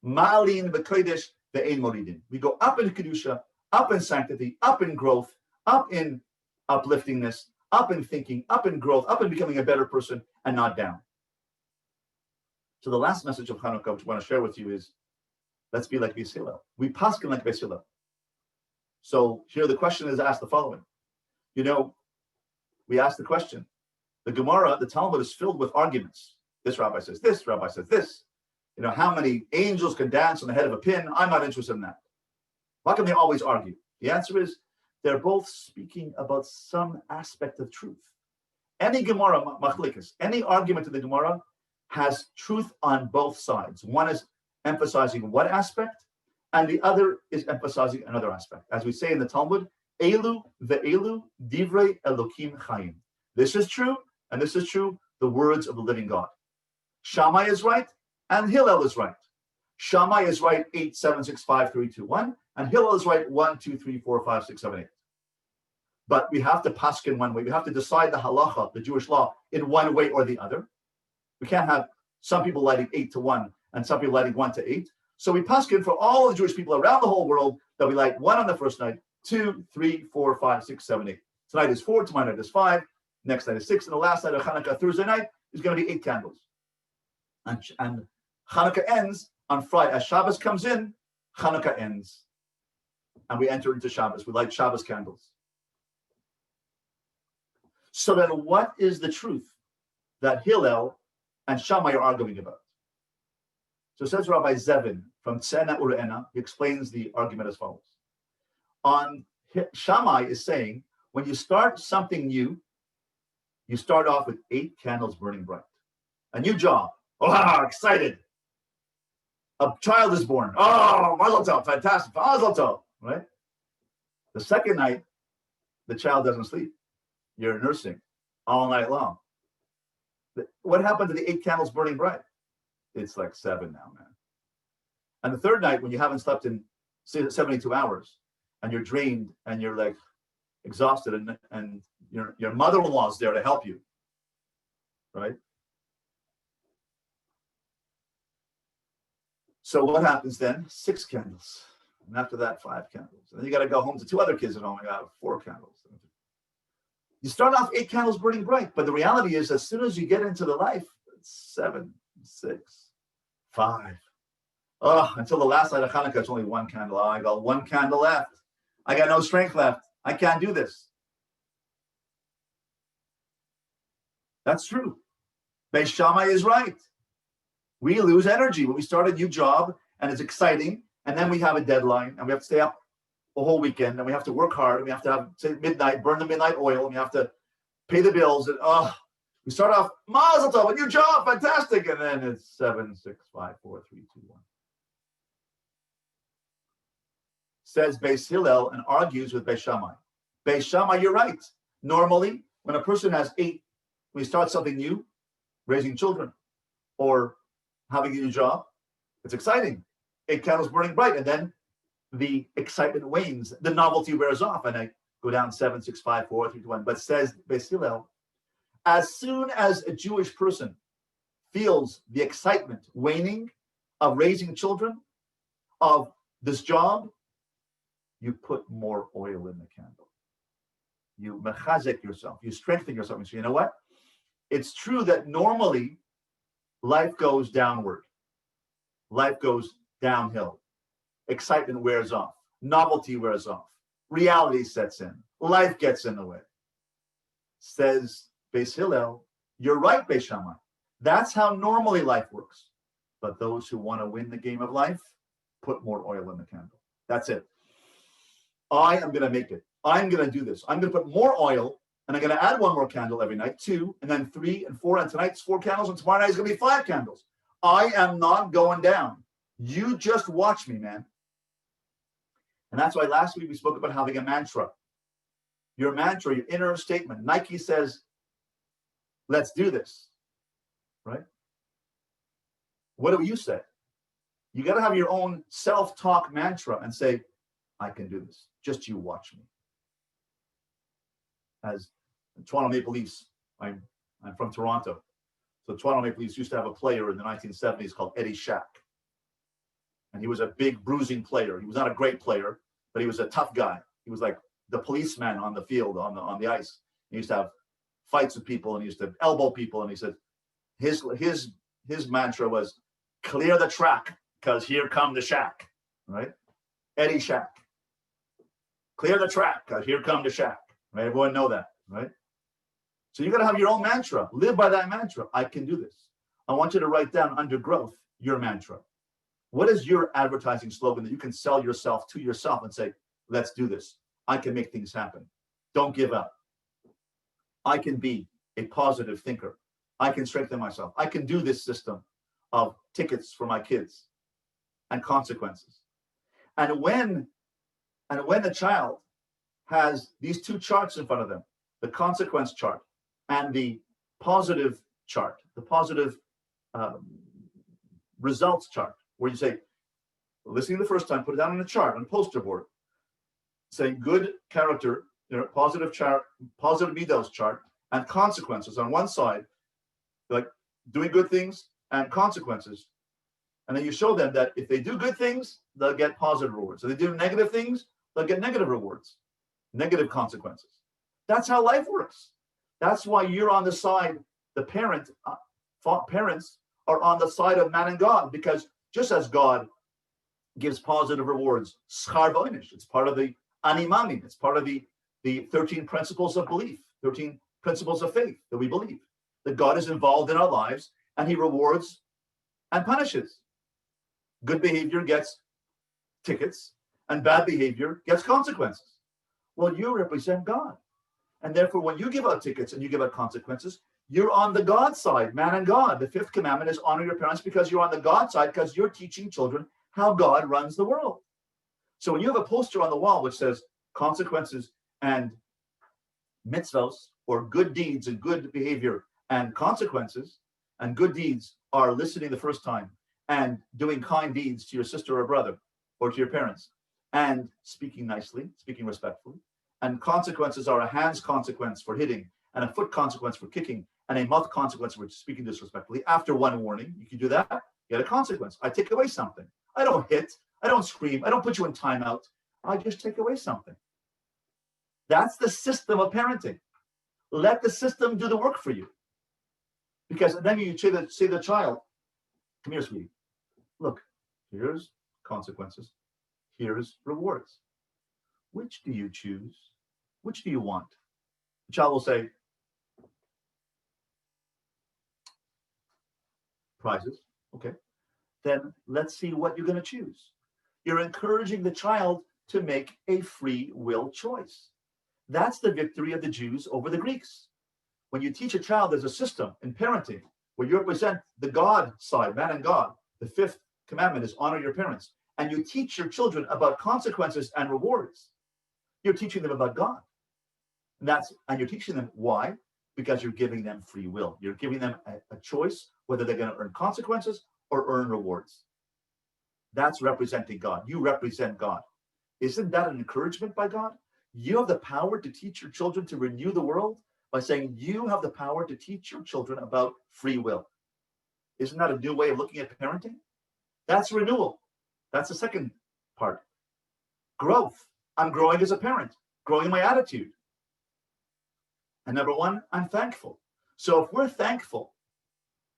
Ma'alin v'kodesh ve'ein moridin. We go up in kedusha, up in sanctity, up in growth, up in upliftingness, up in thinking, up in growth, up in becoming a better person, and not down. So the last message of Hanukkah, which I want to share with you, is let's be like Beis Hillel. We paskin like Beis Hillel. So here the question is asked the following. We ask the question. The Gemara, the Talmud, is filled with arguments. This rabbi says this, rabbi says this. How many angels can dance on the head of a pin? I'm not interested in that. Why can they always argue? The answer is they're both speaking about some aspect of truth. Any Gemara, machlikas, any argument in the Gemara has truth on both sides. One is emphasizing one aspect, and the other is emphasizing another aspect. As we say in the Talmud, Elu ve'elu divrei Elokim chayim. This is true, and this is true, the words of the living God. Shammai is right, and Hillel is right. Shammai is right 8, 7, 6, 5, 3, 2, 1, and Hillel is right 1, 2, 3, 4, 5, 6, 7, 8. But we have to paskin one way. We have to decide the halacha, the Jewish law, in one way or the other. We can't have some people lighting 8 to 1 and some people lighting 1 to 8. So we paskin for all the Jewish people around the whole world that we light 1 on the first night, 2, 3, 4, 5, 6, 7, 8. Tonight is 4, tomorrow night is 5, next night is 6, and the last night of Hanukkah, Thursday night, is going to be 8 candles. And Hanukkah ends on Friday. As Shabbos comes in, Hanukkah ends. And we enter into Shabbos. We light Shabbos candles. So then what is the truth that Hillel and Shammai are arguing about? So says Rabbi Zevin from Tzena Ure'ena, he explains the argument as follows. Shammai is saying, when you start something new, you start off with 8 candles burning bright. A new job. Oh, excited. A child is born. Oh, mazel tov, fantastic. Mazel tov, right? The second night, the child doesn't sleep. You're nursing all night long. What happened to the 8 candles burning bright? It's like 7 now, man. And the third night, when you haven't slept in 72 hours, and you're drained, and you're like exhausted, and your mother-in-law is there to help you, right? So what happens then? 6 candles. And after that, 5 candles. And then you got to go home to 2 other kids at home. You got 4 candles. You start off 8 candles burning bright. But the reality is, as soon as you get into the life, it's 7, 6, 5. Oh, until the last night of Hanukkah, it's only 1 candle. Oh, I got 1 candle left. I got no strength left. I can't do this. That's true. Beis Shammai is right. We lose energy when we start a new job and it's exciting, and then we have a deadline and we have to stay up a whole weekend and we have to work hard and we have to have, say, midnight, burn the midnight oil, and we have to pay the bills, and we start off, Mazel Tov, a new job, fantastic, and then it's 7, 6, 5, 4, 3, 2, 1. Says Beis Hillel and argues with Beis Shammai. Beis Shammai, you're right. Normally, when a person has 8, when you start something new, raising children or having a new job, it's exciting. 8 candles burning bright, and then the excitement wanes, the novelty wears off, and I go down 7, 6, 5, 4, 3, 2, 1. But says Beis Hillel, as soon as a Jewish person feels the excitement waning of raising children, of this job, you put more oil in the candle. You mechazek yourself. You strengthen yourself. And so, you know what? It's true that normally life goes downward. Life goes downhill. Excitement wears off. Novelty wears off. Reality sets in. Life gets in the way. Says Beis Hillel, you're right, Beis Shammai. That's how normally life works. But those who want to win the game of life, put more oil in the candle. That's it. I am going to make it. I'm going to do this. I'm going to put more oil, and I'm going to add 1 more candle every night, 2, and then 3 and 4, and tonight's 4 candles, and tomorrow night is going to be 5 candles. I am not going down. You just watch me, man. And that's why last week we spoke about having a mantra. Your mantra, your inner statement. Nike says, let's do this, right? What do you say? You got to have your own self-talk mantra and say, I can do this. Just you watch me. As the Toronto Maple Leafs, I'm from Toronto. So Toronto Maple Leafs used to have a player in the 1970s called Eddie Shack. And he was a big bruising player. He was not a great player, but he was a tough guy. He was like the policeman on the field, on the ice. He used to have fights with people, and he used to elbow people. And he said his mantra was, clear the track, because here come the Shack, right? Eddie Shack. Clear the track, because here come the Shack, right? Everyone know that, right? So you got to have your own mantra. Live by that mantra. I can do this. I want you to write down under growth your mantra. What is your advertising slogan that you can sell yourself to yourself and say, let's do this. I can make things happen. Don't give up. I can be a positive thinker. I can strengthen myself. I can do this system of tickets for my kids and consequences. And when the child has these 2 charts in front of them, the consequence chart and the positive chart, the positive results chart, where you say, listening the first time, put it down on a chart, on a poster board, saying good character, positive chart, positive midos chart, and consequences on one side, like doing good things and consequences. And then you show them that if they do good things, they'll get positive rewards. If they do negative things, they'll get negative rewards, negative consequences. That's how life works. That's why you're on the side, the parents are on the side of man and God, because just as God gives positive rewards, schar v'onish, it's part of the animamin, it's part of the 13 principles of belief, 13 principles of faith that we believe, that God is involved in our lives and he rewards and punishes. Good behavior gets tickets and bad behavior gets consequences. Well, you represent God. And therefore, when you give out tickets and you give out consequences, you're on the God side, man and God. The 5th commandment is honor your parents, because you're on the God side, because you're teaching children how God runs the world. So when you have a poster on the wall which says consequences and mitzvos, or good deeds and good behavior and consequences, and good deeds are listening the first time and doing kind deeds to your sister or brother or to your parents and speaking nicely, speaking respectfully, and consequences are a hand's consequence for hitting and a foot consequence for kicking and a mouth consequence for speaking disrespectfully. After one warning, you can do that, you get a consequence. I take away something. I don't hit, I don't scream, I don't put you in timeout. I just take away something. That's the system of parenting. Let the system do the work for you. Because then you say to the child, come here, sweetie. Look, here's consequences. Here's rewards. Which do you choose? Which do you want? The child will say, prizes. Okay. Then let's see what you're going to choose. You're encouraging the child to make a free will choice. That's the victory of the Jews over the Greeks. When you teach a child, there's a system in parenting where you represent the God side, man and God. The fifth commandment is honor your parents. And you teach your children about consequences and rewards. You're teaching them about God. And you're teaching them why? Because you're giving them free will. You're giving them a choice whether they're going to earn consequences or earn rewards. That's representing God. You represent God. Isn't that an encouragement by God? You have the power to teach your children to renew the world by saying you have the power to teach your children about free will. Isn't that a new way of looking at parenting? That's renewal. That's the second part. Growth. I'm growing as a parent, growing in my attitude. And number one, I'm thankful. So if we're thankful,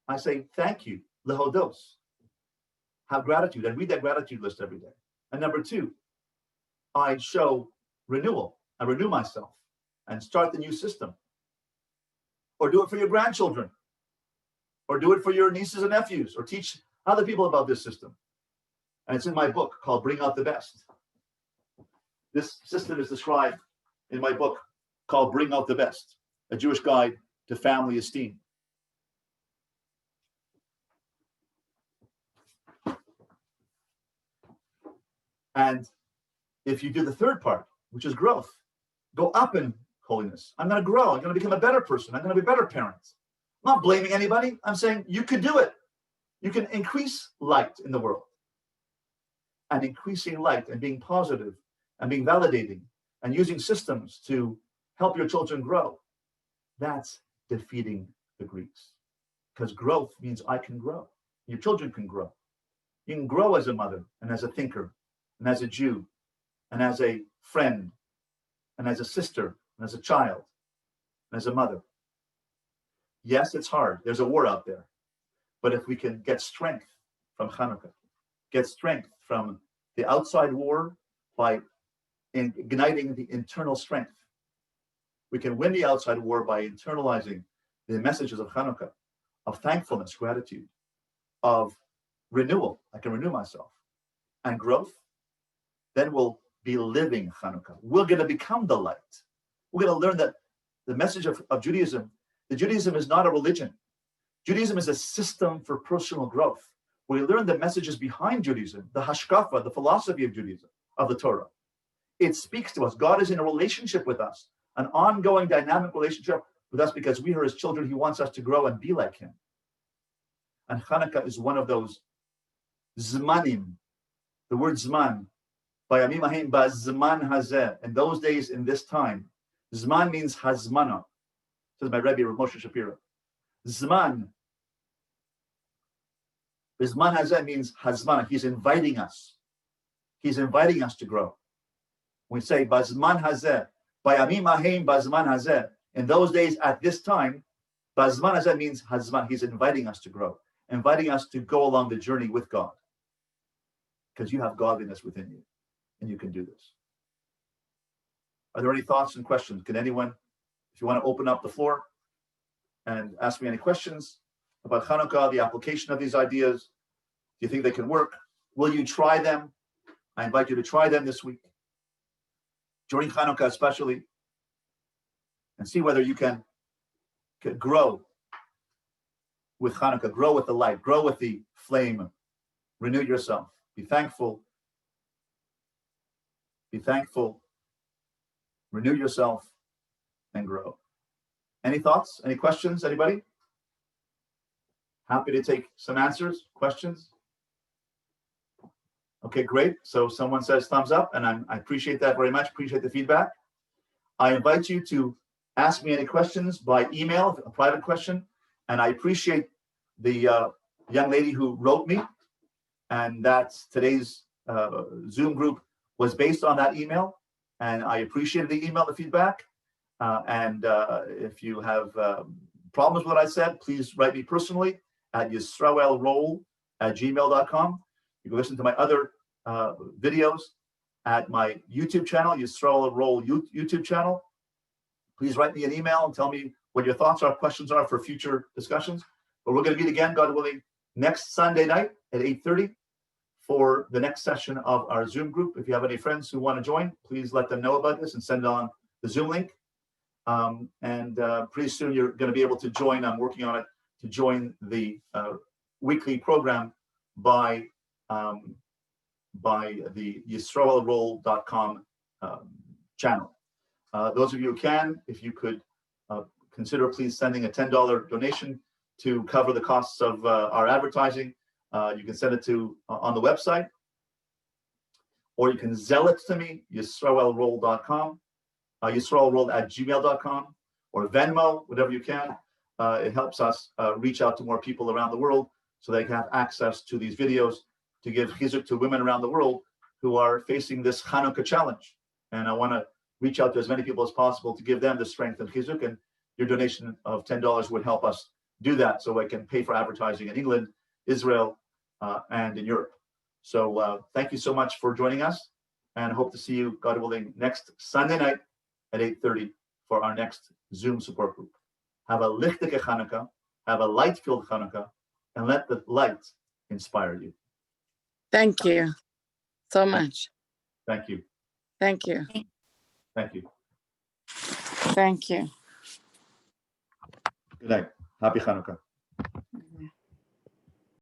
I say thank you, lehodos. Have gratitude and read that gratitude list every day. And number two, I show renewal. I renew myself and start the new system. Or do it for your grandchildren. Or do it for your nieces and nephews. Or teach other people about this system. And it's in my book called Bring Out the Best. This system is described in my book called Bring Out the Best, a Jewish guide to family esteem. And if you do the third part, which is growth, go up in holiness. I'm going to grow. I'm going to become a better person. I'm going to be a better parent. I'm not blaming anybody. I'm saying you can do it. You can increase light in the world. And increasing light and being positive and being validating and using systems to help your children grow. That's defeating the Greeks. Because growth means I can grow. Your children can grow. You can grow as a mother and as a thinker and as a Jew and as a friend and as a sister and as a child and as a mother. Yes, it's hard. There's a war out there. But if we can get strength from Channukah, get strength from the outside war by igniting the internal strength, we can win the outside war by internalizing the messages of Channukah, of thankfulness, gratitude, of renewal. I can renew myself. And growth. Then we'll be living Channukah. We're going to become the light. We're going to learn that the message of Judaism, the Judaism is not a religion. Judaism is a system for personal growth. We learn the messages behind Judaism, the hashkafa, the philosophy of Judaism, of the Torah. It speaks to us. God is in a relationship with us, an ongoing dynamic relationship with us because we are his children. He wants us to grow and be like him. And Channukah is one of those zmanim. The word zman, bayamim ahim ba'zman hazeh. In those days, in this time, zman means hazmana. Says my Rebbe, Rav Moshe Shapiro. Zman. Zman hazeh means hazmana. He's inviting us. He's inviting us to grow. We say bazman hazeh, bayamim ahim bazman hazeh. In those days, at this time, bazman hazeh means hazman. He's inviting us to grow, inviting us to go along the journey with God. Because you have godliness within you, and you can do this. Are there any thoughts and questions? Can anyone, if you want to open up the floor and ask me any questions about Channukah, the application of these ideas, do you think they can work? Will you try them? I invite you to try them this week, during Channukah especially, and see whether you can grow with Channukah, grow with the light, grow with the flame, renew yourself. Be thankful. Be thankful. Renew yourself and grow. Any thoughts? Any questions? Anybody? Happy to take some answers, questions. Okay, great. So someone says thumbs up, and I appreciate that very much. Appreciate the feedback. I invite you to ask me any questions by email, a private question. And I appreciate the young lady who wrote me. And that's today's Zoom group was based on that email. And I appreciated the email, the feedback. And if you have problems with what I said, please write me personally at yisraelroll@gmail.com. You can listen to my other videos at my YouTube channel, Yisrael Roll YouTube channel. Please write me an email and tell me what your thoughts are, questions are for future discussions. But we're going to meet again, God willing, next Sunday night at 8:30 for the next session of our Zoom group. If you have any friends who want to join, please let them know about this and send on the Zoom link. Pretty soon you're going to be able to join. I'm working on it to join the weekly program by the YisraelRoll.com channel. Those of you who can, if you could consider please sending a $10 donation to cover the costs of our advertising. You can send it to on the website, or you can zell it to me, YisraelRoll.com, YisraelRoll@gmail.com, or Venmo, whatever you can. It helps us reach out to more people around the world so they can have access to these videos to give chizuk to women around the world who are facing this Channukah challenge. And I want to reach out to as many people as possible to give them the strength and chizuk, and your donation of $10 would help us do that so I can pay for advertising in England, Israel, and in Europe. So thank you so much for joining us, and I hope to see you, God willing, next Sunday night at 8:30 for our next Zoom support group. Have a lichtige Chanukah, have a light-filled Chanukah, and let the light inspire you. Thank you so much. Thank you. Thank you. Thank you. Thank you. Good night. Happy Chanukah.